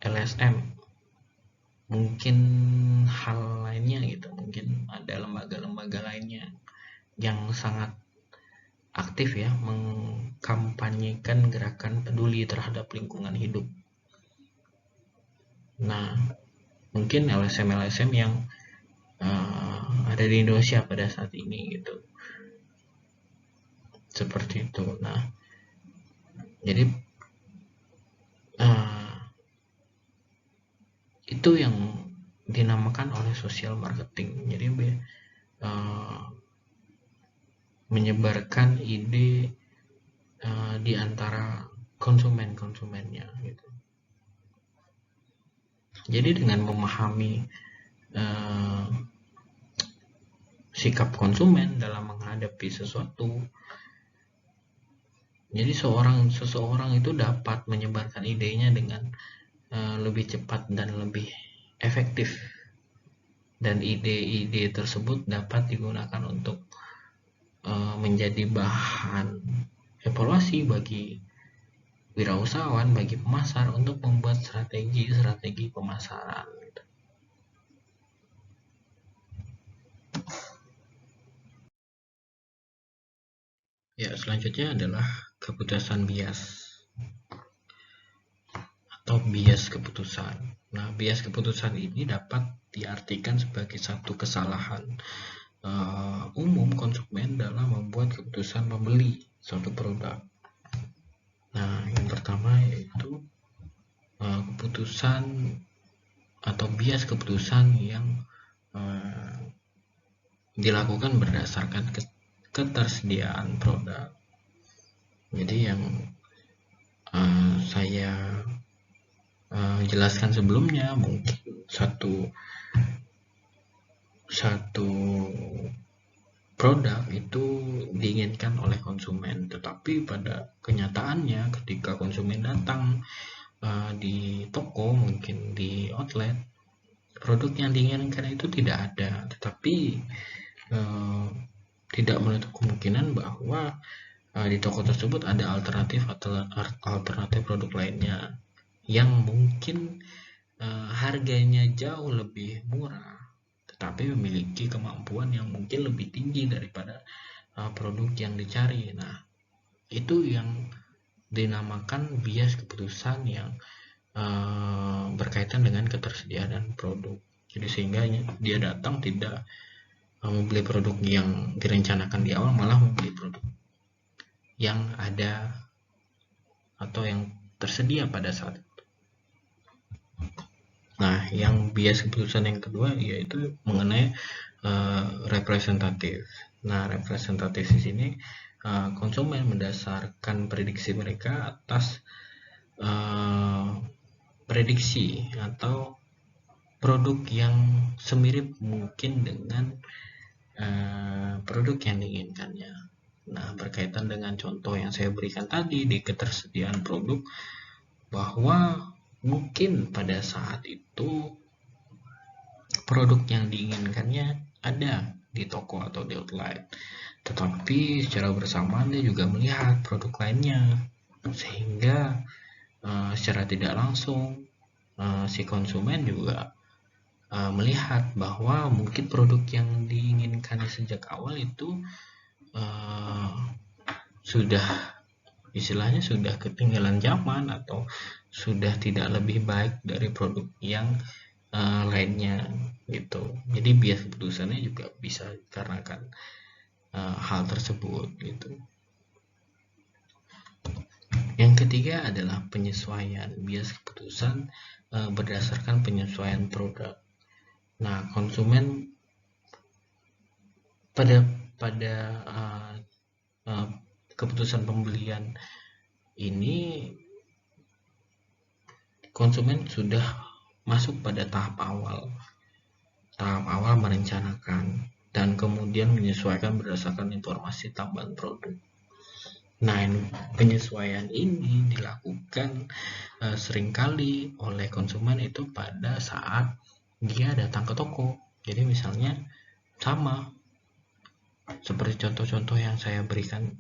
LSM, mungkin hal lainnya gitu, mungkin ada lembaga-lembaga lainnya yang sangat aktif ya mengkampanyekan gerakan peduli terhadap lingkungan hidup. Nah, mungkin LSM yang ada di Indonesia pada saat ini gitu, seperti itu. Nah, jadi itu yang dinamakan oleh social marketing. Jadi menyebarkan ide di antara konsumennya gitu. Jadi dengan memahami sikap konsumen dalam menghadapi sesuatu, jadi seseorang itu dapat menyebarkan idenya dengan lebih cepat dan lebih efektif, dan ide-ide tersebut dapat digunakan untuk menjadi bahan evaluasi bagi wirausahawan, bagi pemasar untuk membuat strategi pemasaran gitu. Ya, selanjutnya adalah keputusan bias atau bias keputusan. Nah, bias keputusan ini dapat diartikan sebagai satu kesalahan umum konsumen dalam membuat keputusan membeli suatu produk. Nah, yang pertama yaitu keputusan atau bias keputusan yang dilakukan berdasarkan ketersediaan produk. Jadi yang saya jelaskan sebelumnya, mungkin satu produk itu diinginkan oleh konsumen, tetapi pada kenyataannya ketika konsumen datang di toko, mungkin di outlet, produk yang diinginkan itu tidak ada, tetapi tidak menutup kemungkinan bahwa di toko tersebut ada alternatif produk lainnya yang mungkin harganya jauh lebih murah, tetapi memiliki kemampuan yang mungkin lebih tinggi daripada produk yang dicari. Nah, itu yang dinamakan bias keputusan yang berkaitan dengan ketersediaan produk. Jadi sehingga dia datang tidak membeli produk yang direncanakan di awal, malah membeli produk yang ada atau yang tersedia pada saat itu. Nah, yang bias keputusan yang kedua yaitu mengenai representatif. Nah, representatif di sini konsumen mendasarkan prediksi mereka atas prediksi atau produk yang semirip mungkin dengan produk yang diinginkannya. Nah, berkaitan dengan contoh yang saya berikan tadi di ketersediaan produk, bahwa mungkin pada saat itu produk yang diinginkannya ada di toko atau di outlet, tetapi secara bersamaan dia juga melihat produk lainnya, sehingga secara tidak langsung si konsumen juga melihat bahwa mungkin produk yang diinginkan sejak awal itu sudah istilahnya sudah ketinggalan zaman atau sudah tidak lebih baik dari produk yang lainnya gitu. Jadi bias keputusannya juga bisa dikarenakan hal tersebut gitu. Yang ketiga adalah penyesuaian bias keputusan berdasarkan penyesuaian produk. Nah, konsumen pada keputusan pembelian ini, konsumen sudah masuk pada tahap awal merencanakan dan kemudian menyesuaikan berdasarkan informasi tambahan produk. Nah, penyesuaian ini dilakukan seringkali oleh konsumen itu pada saat dia datang ke toko. Jadi misalnya sama seperti contoh-contoh yang saya berikan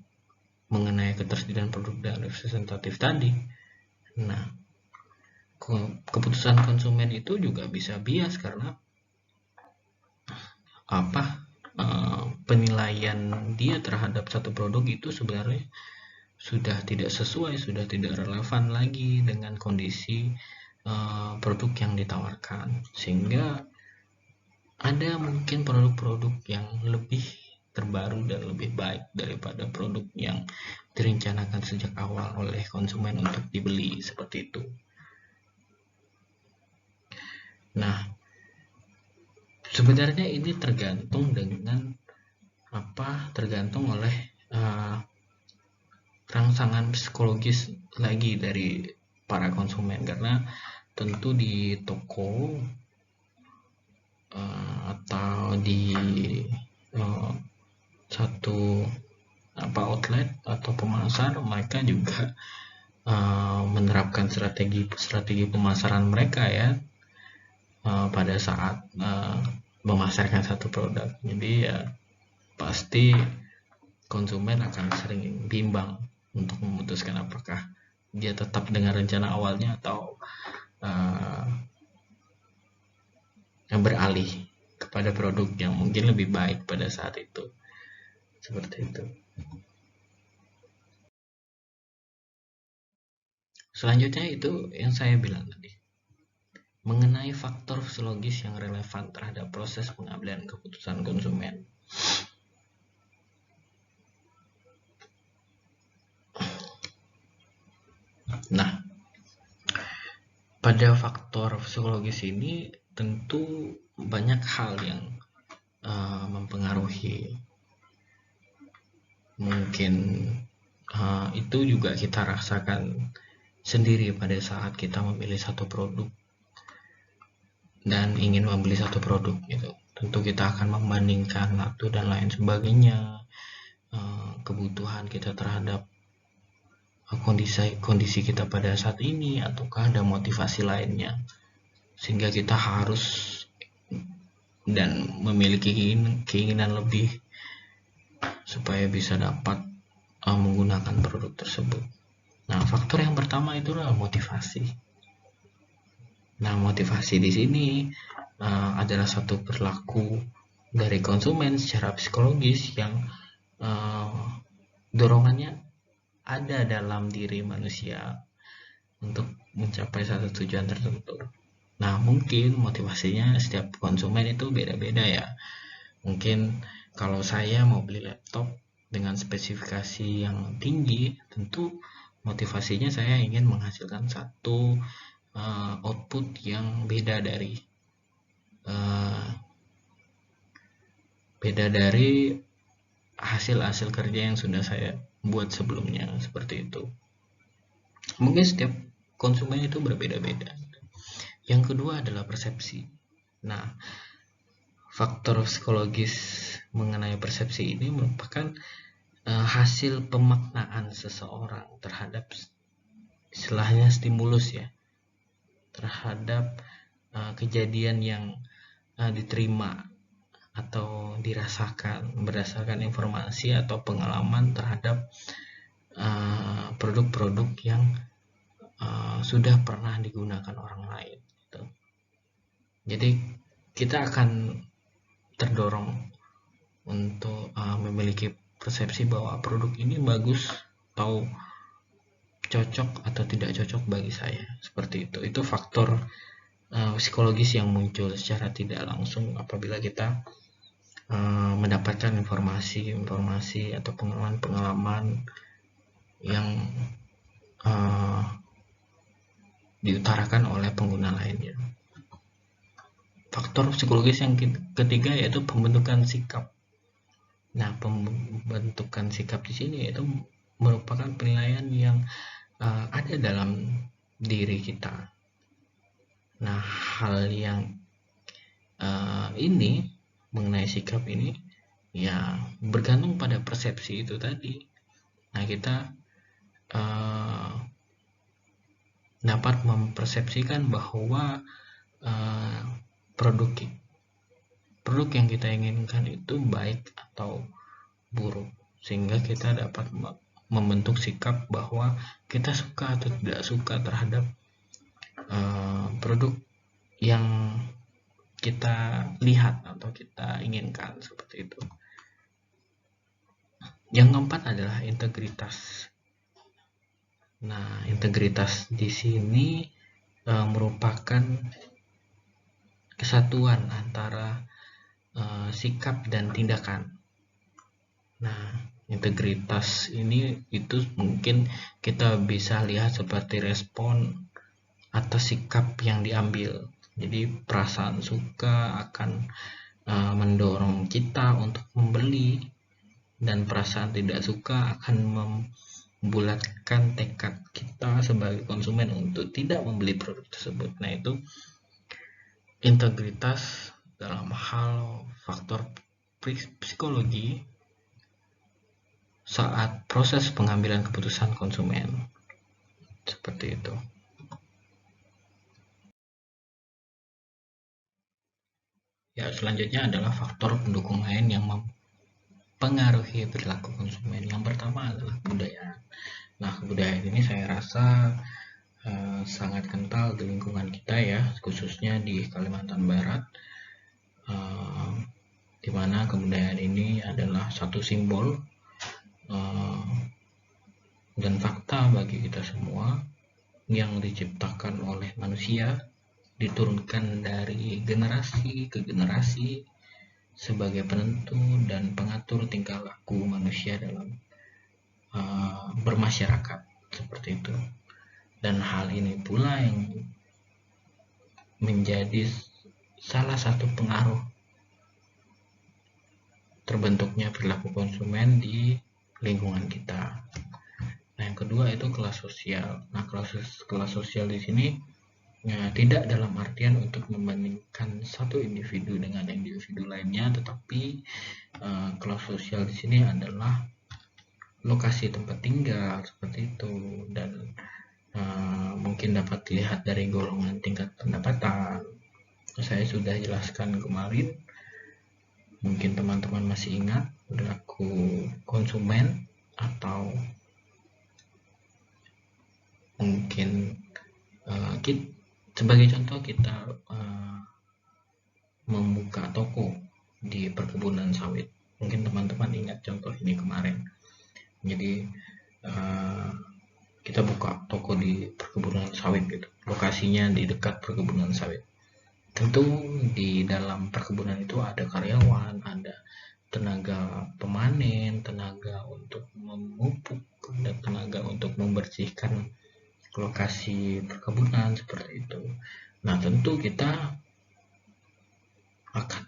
mengenai ketersediaan produk dan representatif tadi. Nah, keputusan konsumen itu juga bisa bias karena penilaian dia terhadap satu produk itu sebenarnya sudah tidak sesuai, sudah tidak relevan lagi dengan kondisi produk yang ditawarkan, sehingga ada mungkin produk-produk yang lebih terbaru dan lebih baik daripada produk yang direncanakan sejak awal oleh konsumen untuk dibeli, seperti itu. Nah, sebenarnya ini tergantung oleh rangsangan psikologis lagi dari para konsumen, karena tentu di toko atau di satu outlet atau pemasar, mereka juga menerapkan strategi pemasaran mereka ya pada saat memasarkan satu produk. Jadi ya pasti konsumen akan sering bimbang untuk memutuskan apakah dia tetap dengan rencana awalnya atau yang beralih kepada produk yang mungkin lebih baik pada saat itu. Seperti itu. Selanjutnya itu yang saya bilang tadi, mengenai faktor psikologis yang relevan terhadap proses pengambilan keputusan konsumen. Nah, pada faktor psikologis ini tentu banyak hal yang mempengaruhi. Mungkin itu juga kita rasakan sendiri pada saat kita memilih satu produk dan ingin membeli satu produk gitu. Tentu kita akan membandingkan waktu dan lain sebagainya, kebutuhan kita terhadap kondisi kita pada saat ini, ataukah ada motivasi lainnya sehingga kita harus dan memiliki keinginan lebih supaya bisa dapat menggunakan produk tersebut. Nah, faktor yang pertama itu adalah motivasi. Nah, motivasi di sini adalah satu perilaku dari konsumen secara psikologis yang dorongannya ada dalam diri manusia untuk mencapai satu tujuan tertentu. Nah, mungkin motivasinya setiap konsumen itu beda-beda ya. Mungkin kalau saya mau beli laptop dengan spesifikasi yang tinggi, tentu motivasinya saya ingin menghasilkan satu output yang beda dari hasil-hasil kerja yang sudah saya buat sebelumnya, seperti itu. Mungkin setiap konsumen itu berbeda-beda. Yang kedua adalah persepsi. Nah, faktor psikologis mengenai persepsi ini merupakan hasil pemaknaan seseorang terhadap istilahnya stimulus ya, terhadap kejadian yang diterima atau dirasakan berdasarkan informasi atau pengalaman terhadap produk-produk yang sudah pernah digunakan orang lain gitu. Jadi kita akan terdorong untuk memiliki persepsi bahwa produk ini bagus atau cocok atau tidak cocok bagi saya, seperti itu. Itu faktor psikologis yang muncul secara tidak langsung apabila kita mendapatkan informasi atau pengalaman yang diutarakan oleh pengguna lainnya. Faktor psikologis yang ketiga yaitu pembentukan sikap. Nah, pembentukan sikap di sini yaitu merupakan penilaian yang ada dalam diri kita. Nah, hal yang ini mengenai sikap ini ya bergantung pada persepsi itu tadi. Nah, kita dapat mempersepsikan bahwa produk yang kita inginkan itu baik atau buruk, sehingga kita dapat membentuk sikap bahwa kita suka atau tidak suka terhadap produk yang kita lihat atau kita inginkan, seperti itu. Yang keempat adalah integritas. Nah, integritas di sini merupakan kesatuan antara sikap dan tindakan. Nah, integritas ini itu mungkin kita bisa lihat seperti respon atas sikap yang diambil. Jadi perasaan suka akan mendorong kita untuk membeli, dan perasaan tidak suka akan membulatkan tekad kita sebagai konsumen untuk tidak membeli produk tersebut. Nah, itu integritas dalam hal faktor psikologi saat proses pengambilan keputusan konsumen, seperti itu. Ya, selanjutnya adalah faktor pendukung lain yang mempengaruhi perilaku konsumen. Yang pertama adalah kebudayaan. Nah, kebudayaan ini saya rasa sangat kental di lingkungan kita ya, khususnya di Kalimantan Barat, di mana kebudayaan ini adalah satu simbol dan fakta bagi kita semua yang diciptakan oleh manusia, diturunkan dari generasi ke generasi sebagai penentu dan pengatur tingkah laku manusia dalam bermasyarakat, seperti itu. Dan hal ini pula yang menjadi salah satu pengaruh terbentuknya perilaku konsumen di lingkungan kita. Nah, yang kedua itu kelas sosial. Nah, kelas sosial di sini ya, tidak dalam artian untuk membandingkan satu individu dengan individu lainnya, tetapi kelas sosial di sini adalah lokasi tempat tinggal, seperti itu, dan mungkin dapat dilihat dari golongan tingkat pendapatan. Saya sudah jelaskan kemarin, mungkin teman-teman masih ingat perilaku konsumen, atau mungkin sebagai contoh kita membuka toko di perkebunan sawit. Mungkin teman-teman ingat contoh ini kemarin. Jadi kita buka toko di perkebunan sawit gitu, lokasinya di dekat perkebunan sawit. Tentu di dalam perkebunan itu ada karyawan, ada tenaga pemanen, tenaga untuk memupuk, dan tenaga untuk membersihkan lokasi perkebunan, seperti itu. Nah, tentu kita akan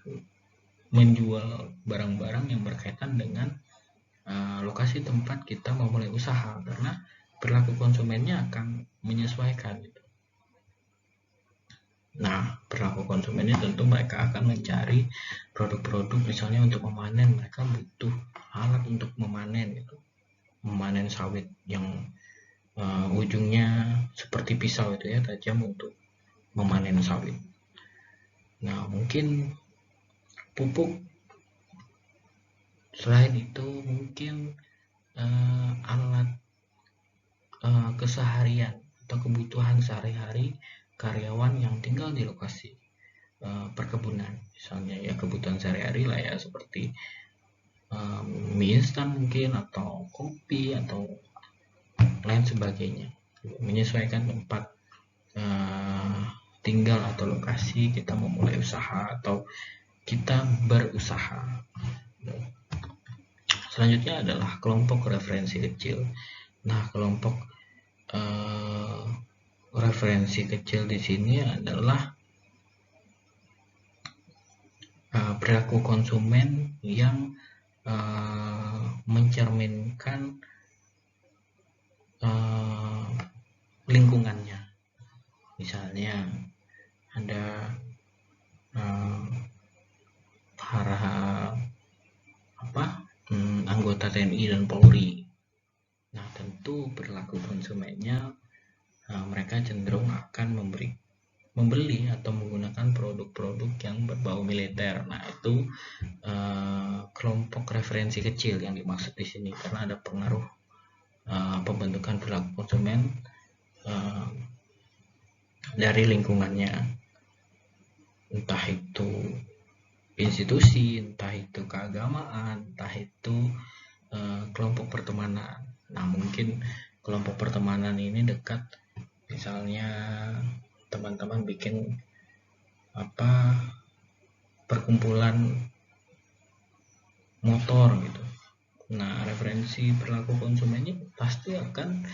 menjual barang-barang yang berkaitan dengan lokasi tempat kita memulai usaha, karena perilaku konsumennya akan menyesuaikan gitu. Nah, perilaku konsumennya tentu mereka akan mencari produk-produk, misalnya untuk memanen, mereka butuh alat untuk memanen gitu, memanen sawit yang ujungnya seperti pisau itu ya, tajam untuk memanen sawit. Nah, mungkin pupuk. Selain itu mungkin alat keseharian atau kebutuhan sehari-hari karyawan yang tinggal di lokasi perkebunan, misalnya ya kebutuhan sehari-hari lah ya, seperti mie instan mungkin, atau kopi, atau lain sebagainya. Menyesuaikan tempat tinggal atau lokasi kita memulai usaha atau kita berusaha. Selanjutnya adalah kelompok referensi kecil. Nah, kelompok referensi kecil di sini adalah perilaku konsumen yang mencerminkan lingkungannya. Misalnya ada para anggota TNI dan Polri. Nah, tentu perilaku konsumennya mereka cenderung akan membeli atau menggunakan produk-produk yang berbau militer. Nah, itu kelompok referensi kecil yang dimaksud di sini, karena ada pengaruh pembentukan perilaku konsumen dari lingkungannya, entah itu institusi, entah itu keagamaan, entah itu kelompok pertemanan. Nah, mungkin kelompok pertemanan ini dekat, misalnya teman-teman bikin perkumpulan motor gitu. Nah, referensi perilaku konsumennya pasti akan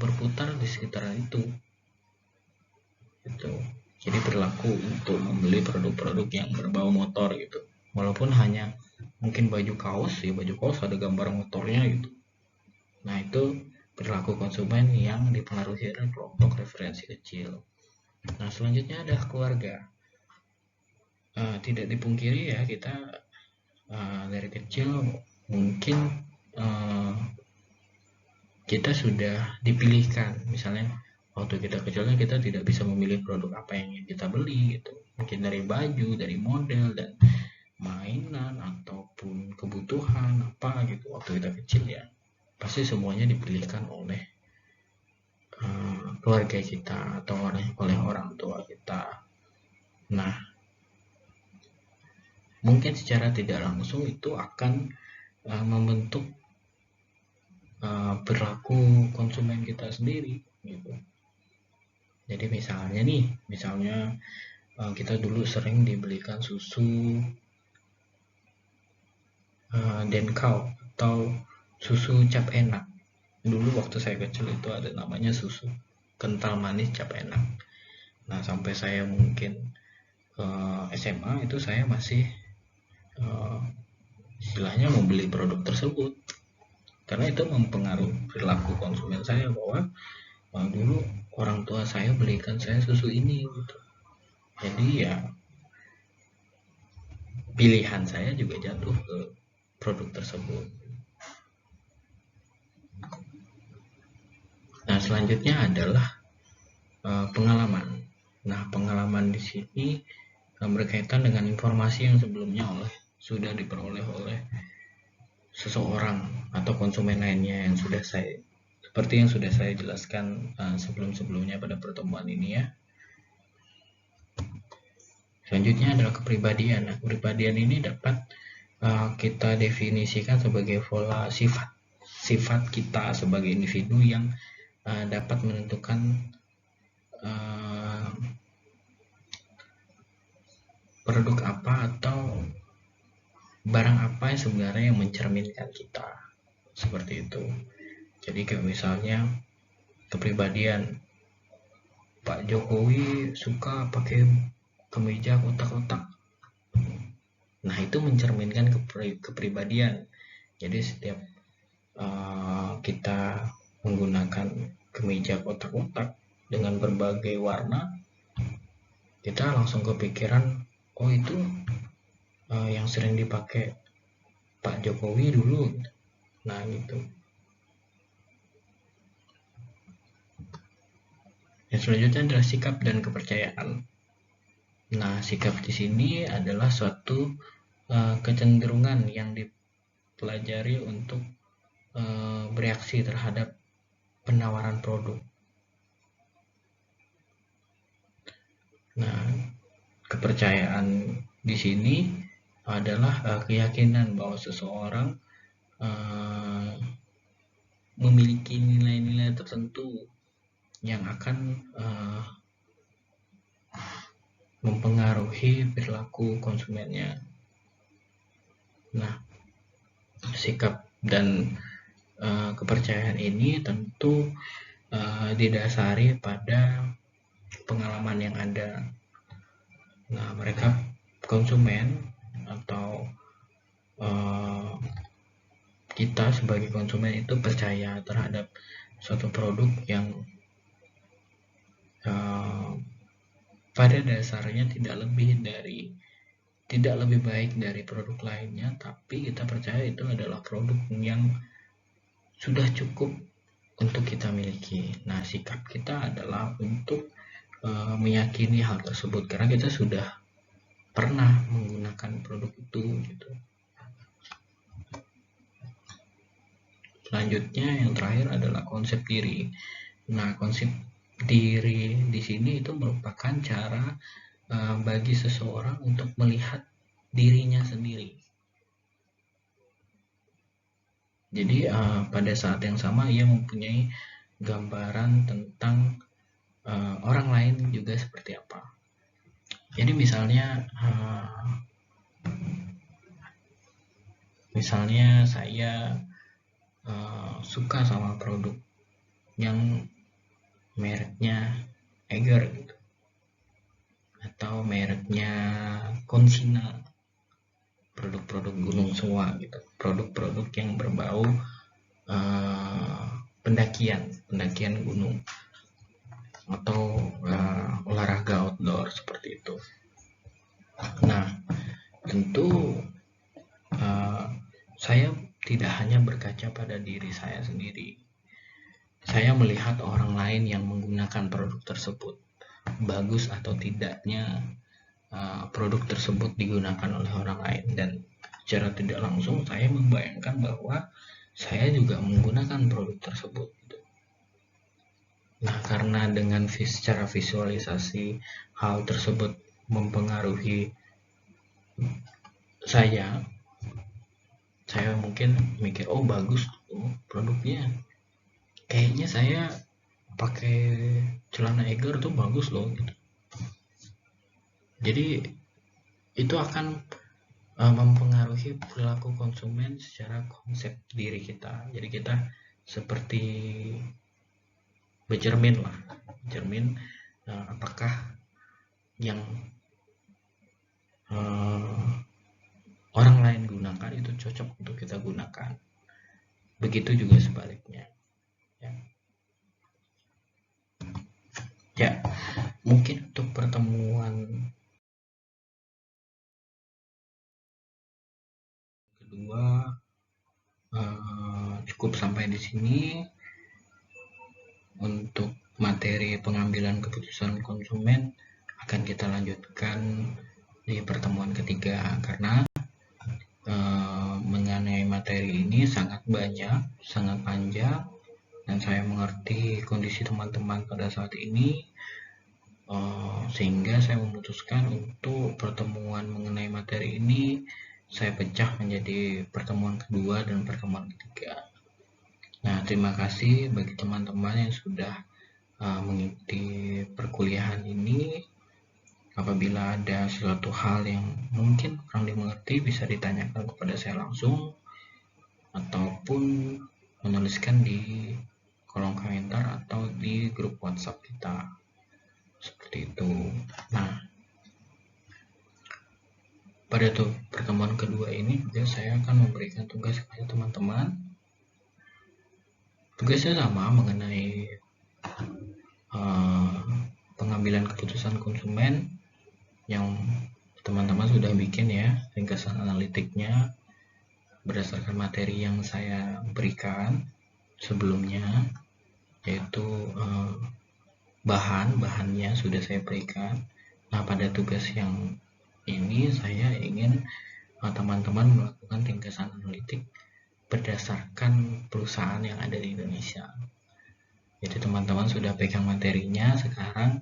berputar di sekitaran itu gitu. Jadi perilaku untuk membeli produk-produk yang berbau motor gitu, walaupun hanya mungkin baju kaos ada gambar motornya gitu. Nah, itu perilaku konsumen yang dipengaruhi oleh kelompok referensi kecil. Nah, selanjutnya ada keluarga. Tidak dipungkiri ya, kita dari kecil mungkin kita sudah dipilihkan. Misalnya waktu kita kecilnya kita tidak bisa memilih produk apa yang ingin kita beli gitu. Mungkin dari baju, dari model, dan mainan ataupun kebutuhan apa gitu waktu kita kecil ya. Pasti semuanya dipilihkan oleh keluarga kita atau oleh orang tua kita. Nah, mungkin secara tidak langsung itu akan membentuk perilaku konsumen kita sendiri gitu. Jadi misalnya kita dulu sering dibelikan susu Denkau atau susu cap enak. Dulu waktu saya kecil itu ada namanya susu kental manis cap enak. Nah, sampai saya mungkin SMA itu saya masih istilahnya membeli produk tersebut, karena itu mempengaruhi perilaku konsumen saya, bahwa dulu orang tua saya belikan saya susu ini gitu. Jadi ya pilihan saya juga jatuh ke produk tersebut. Nah, selanjutnya adalah pengalaman. Nah, pengalaman di sini berkaitan dengan informasi yang sebelumnya sudah diperoleh oleh seseorang atau konsumen lainnya yang seperti yang sudah saya jelaskan sebelum-sebelumnya pada pertemuan ini ya. Selanjutnya adalah kepribadian. Nah, kepribadian ini dapat kita definisikan sebagai pola sifat kita sebagai individu yang dapat menentukan produk apa atau barang apa yang sebenarnya yang mencerminkan kita, seperti itu. Jadi kayak misalnya kepribadian Pak Jokowi suka pakai kemeja kotak-kotak. Nah, itu mencerminkan kepribadian. Jadi setiap kita menggunakan kemeja kotak-kotak dengan berbagai warna, kita langsung kepikiran, oh itu yang sering dipakai Pak Jokowi dulu. Nah, gitu. Yang selanjutnya adalah sikap dan kepercayaan. Nah, sikap di sini adalah suatu kecenderungan yang dipelajari untuk bereaksi terhadap penawaran produk. Nah, kepercayaan di sini adalah keyakinan bahwa seseorang memiliki nilai-nilai tertentu yang akan mempengaruhi perilaku konsumennya. Nah, sikap dan kepercayaan ini tentu didasari pada pengalaman yang ada. Nah, mereka konsumen atau kita sebagai konsumen itu percaya terhadap suatu produk yang pada dasarnya tidak lebih baik dari produk lainnya, tapi kita percaya itu adalah produk yang sudah cukup untuk kita miliki. Nah, sikap kita adalah untuk meyakini hal tersebut karena kita sudah pernah menggunakan produk itu gitu. Selanjutnya yang terakhir adalah konsep diri. Nah, konsep diri di sini itu merupakan cara bagi seseorang untuk melihat dirinya sendiri. Jadi pada saat yang sama ia mempunyai gambaran tentang orang lain juga seperti apa. Jadi misalnya saya suka sama produk yang mereknya Eiger gitu, atau mereknya Consina, produk-produk gunung semua gitu, produk-produk yang berbau pendakian gunung atau olahraga outdoor seperti itu. Nah, tentu saya tidak hanya berkaca pada diri saya sendiri. Saya melihat orang lain yang menggunakan produk tersebut, bagus atau tidaknya produk tersebut digunakan oleh orang lain, dan secara tidak langsung saya membayangkan bahwa saya juga menggunakan produk tersebut. Nah, karena dengan secara visualisasi hal tersebut mempengaruhi saya mungkin mikir, oh bagus tuh produknya, kayaknya saya pakai celana Eiger tuh bagus loh gitu. Jadi itu akan mempengaruhi perilaku konsumen secara konsep diri kita. Jadi kita seperti bercermin apakah yang orang lain gunakan itu cocok untuk kita gunakan. Begitu juga sebaliknya. Ya, mungkin untuk pertemuan kedua cukup sampai di sini. Untuk materi pengambilan keputusan konsumen akan kita lanjutkan di pertemuan ketiga, karena mengenai materi ini sangat banyak, sangat panjang, dan saya mengerti kondisi teman-teman pada saat ini, sehingga saya memutuskan untuk pertemuan mengenai materi ini saya pecah menjadi pertemuan kedua dan pertemuan ketiga. Nah, terima kasih bagi teman-teman yang sudah mengikuti perkuliahan ini. Apabila ada suatu hal yang mungkin kurang dimengerti, bisa ditanyakan kepada saya langsung ataupun menuliskan di kolom komentar atau di grup WhatsApp kita. Seperti itu. Nah, pada pertemuan kedua ini juga saya akan memberikan tugas kepada teman-teman. Tugasnya sama mengenai pengambilan keputusan konsumen yang teman-teman sudah bikin ya, ringkasan analitiknya berdasarkan materi yang saya berikan sebelumnya, yaitu bahannya sudah saya berikan. Nah, pada tugas yang ini saya ingin teman-teman melakukan ringkasan analitik berdasarkan perusahaan yang ada di Indonesia. Jadi teman-teman sudah pegang materinya, sekarang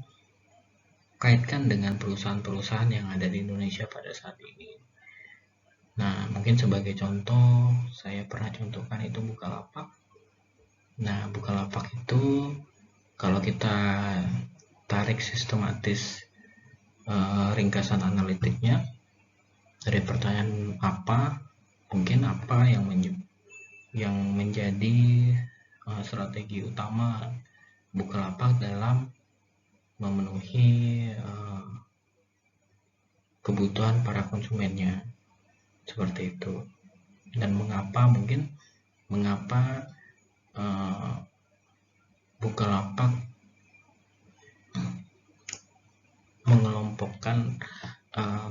kaitkan dengan perusahaan-perusahaan yang ada di Indonesia pada saat ini. Nah, mungkin sebagai contoh, saya pernah contohkan itu Bukalapak. Nah, Bukalapak itu kalau kita tarik sistematis ringkasan analitiknya dari pertanyaan apa, mungkin apa yang menjadi strategi utama Bukalapak dalam memenuhi kebutuhan para konsumennya, seperti itu. Dan mengapa Bukalapak mengelompokkan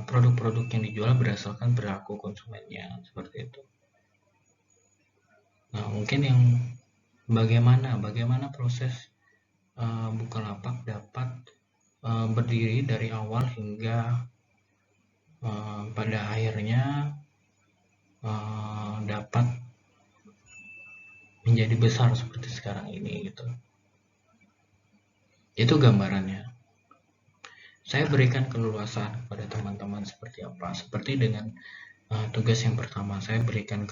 produk-produk yang dijual berdasarkan perilaku konsumennya, seperti itu. Nah, mungkin yang bagaimana proses Bukalapak dapat berdiri dari awal hingga pada akhirnya dapat menjadi besar seperti sekarang ini gitu. Itu gambarannya. Saya berikan keleluasaan kepada teman-teman seperti apa. Seperti dengan tugas yang pertama, saya berikan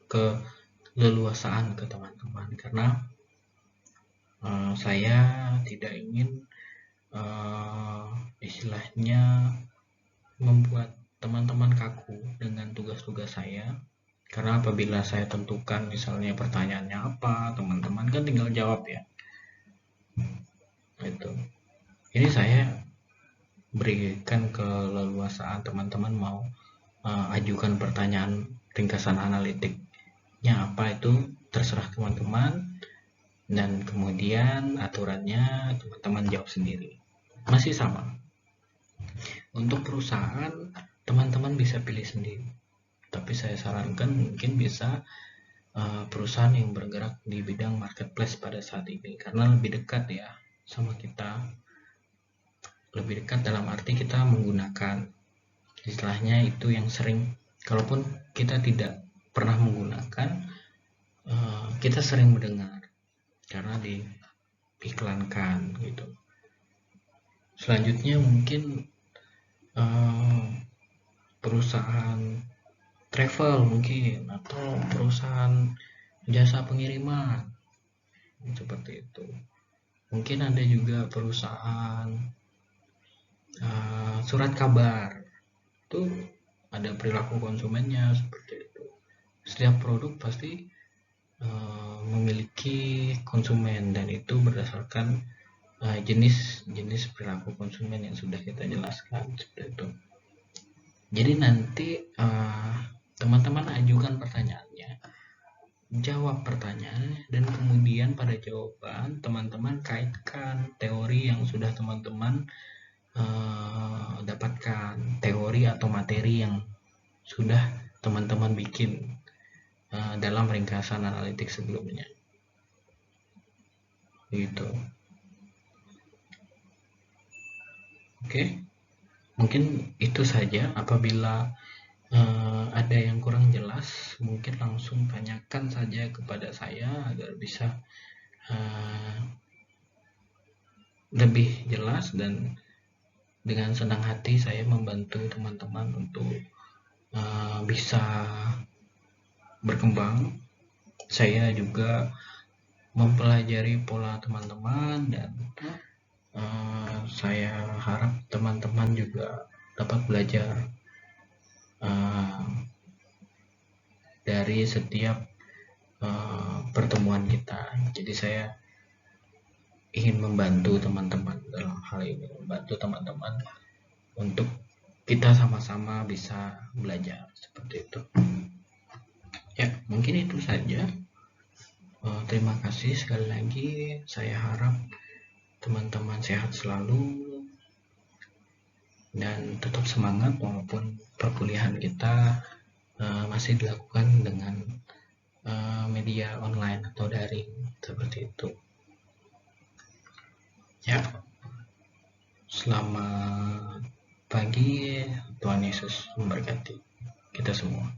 keleluasaan ke teman-teman karena saya tidak ingin istilahnya membuat teman-teman kaku dengan tugas-tugas saya. Karena apabila saya tentukan misalnya pertanyaannya apa, teman-teman kan tinggal jawab ya. Itu. Ini saya berikan keleluasaan teman-teman mau ajukan pertanyaan ringkasan analitiknya apa, itu terserah teman-teman, dan kemudian aturannya teman-teman jawab sendiri. Masih sama. Untuk perusahaan teman-teman bisa pilih sendiri, tapi saya sarankan mungkin bisa perusahaan yang bergerak di bidang marketplace pada saat ini, karena lebih dekat ya sama kita. Lebih dekat dalam arti kita menggunakan istilahnya itu yang sering, kalaupun kita tidak pernah menggunakan, kita sering mendengar karena diiklankan gitu. Selanjutnya mungkin perusahaan travel mungkin, atau perusahaan jasa pengiriman seperti itu. Mungkin ada juga perusahaan surat kabar, itu ada perilaku konsumennya seperti itu. Setiap produk pasti memiliki konsumen, dan itu berdasarkan jenis perilaku konsumen yang sudah kita jelaskan seperti itu. Jadi nanti teman-teman ajukan pertanyaannya, jawab pertanyaannya, dan kemudian pada jawaban teman-teman kaitkan teori yang sudah teman-teman dapatkan, teori atau materi yang sudah teman-teman bikin dalam ringkasan analitik sebelumnya gitu. Oke, mungkin itu saja. Apabila ada yang kurang jelas, mungkin langsung tanyakan saja kepada saya agar bisa lebih jelas, dan dengan senang hati saya membantu teman-teman untuk bisa berkembang. Saya juga mempelajari pola teman-teman, dan saya harap teman-teman juga dapat belajar dari setiap pertemuan kita. Jadi saya ingin membantu teman-teman dalam hal ini, membantu teman-teman untuk kita sama-sama bisa belajar seperti itu. Ya, mungkin itu saja. Terima kasih sekali lagi. Saya harap teman-teman sehat selalu dan tetap semangat walaupun perkuliahan kita masih dilakukan dengan media online atau daring seperti itu. Ya, selamat pagi, Tuhan Yesus memberkati kita semua.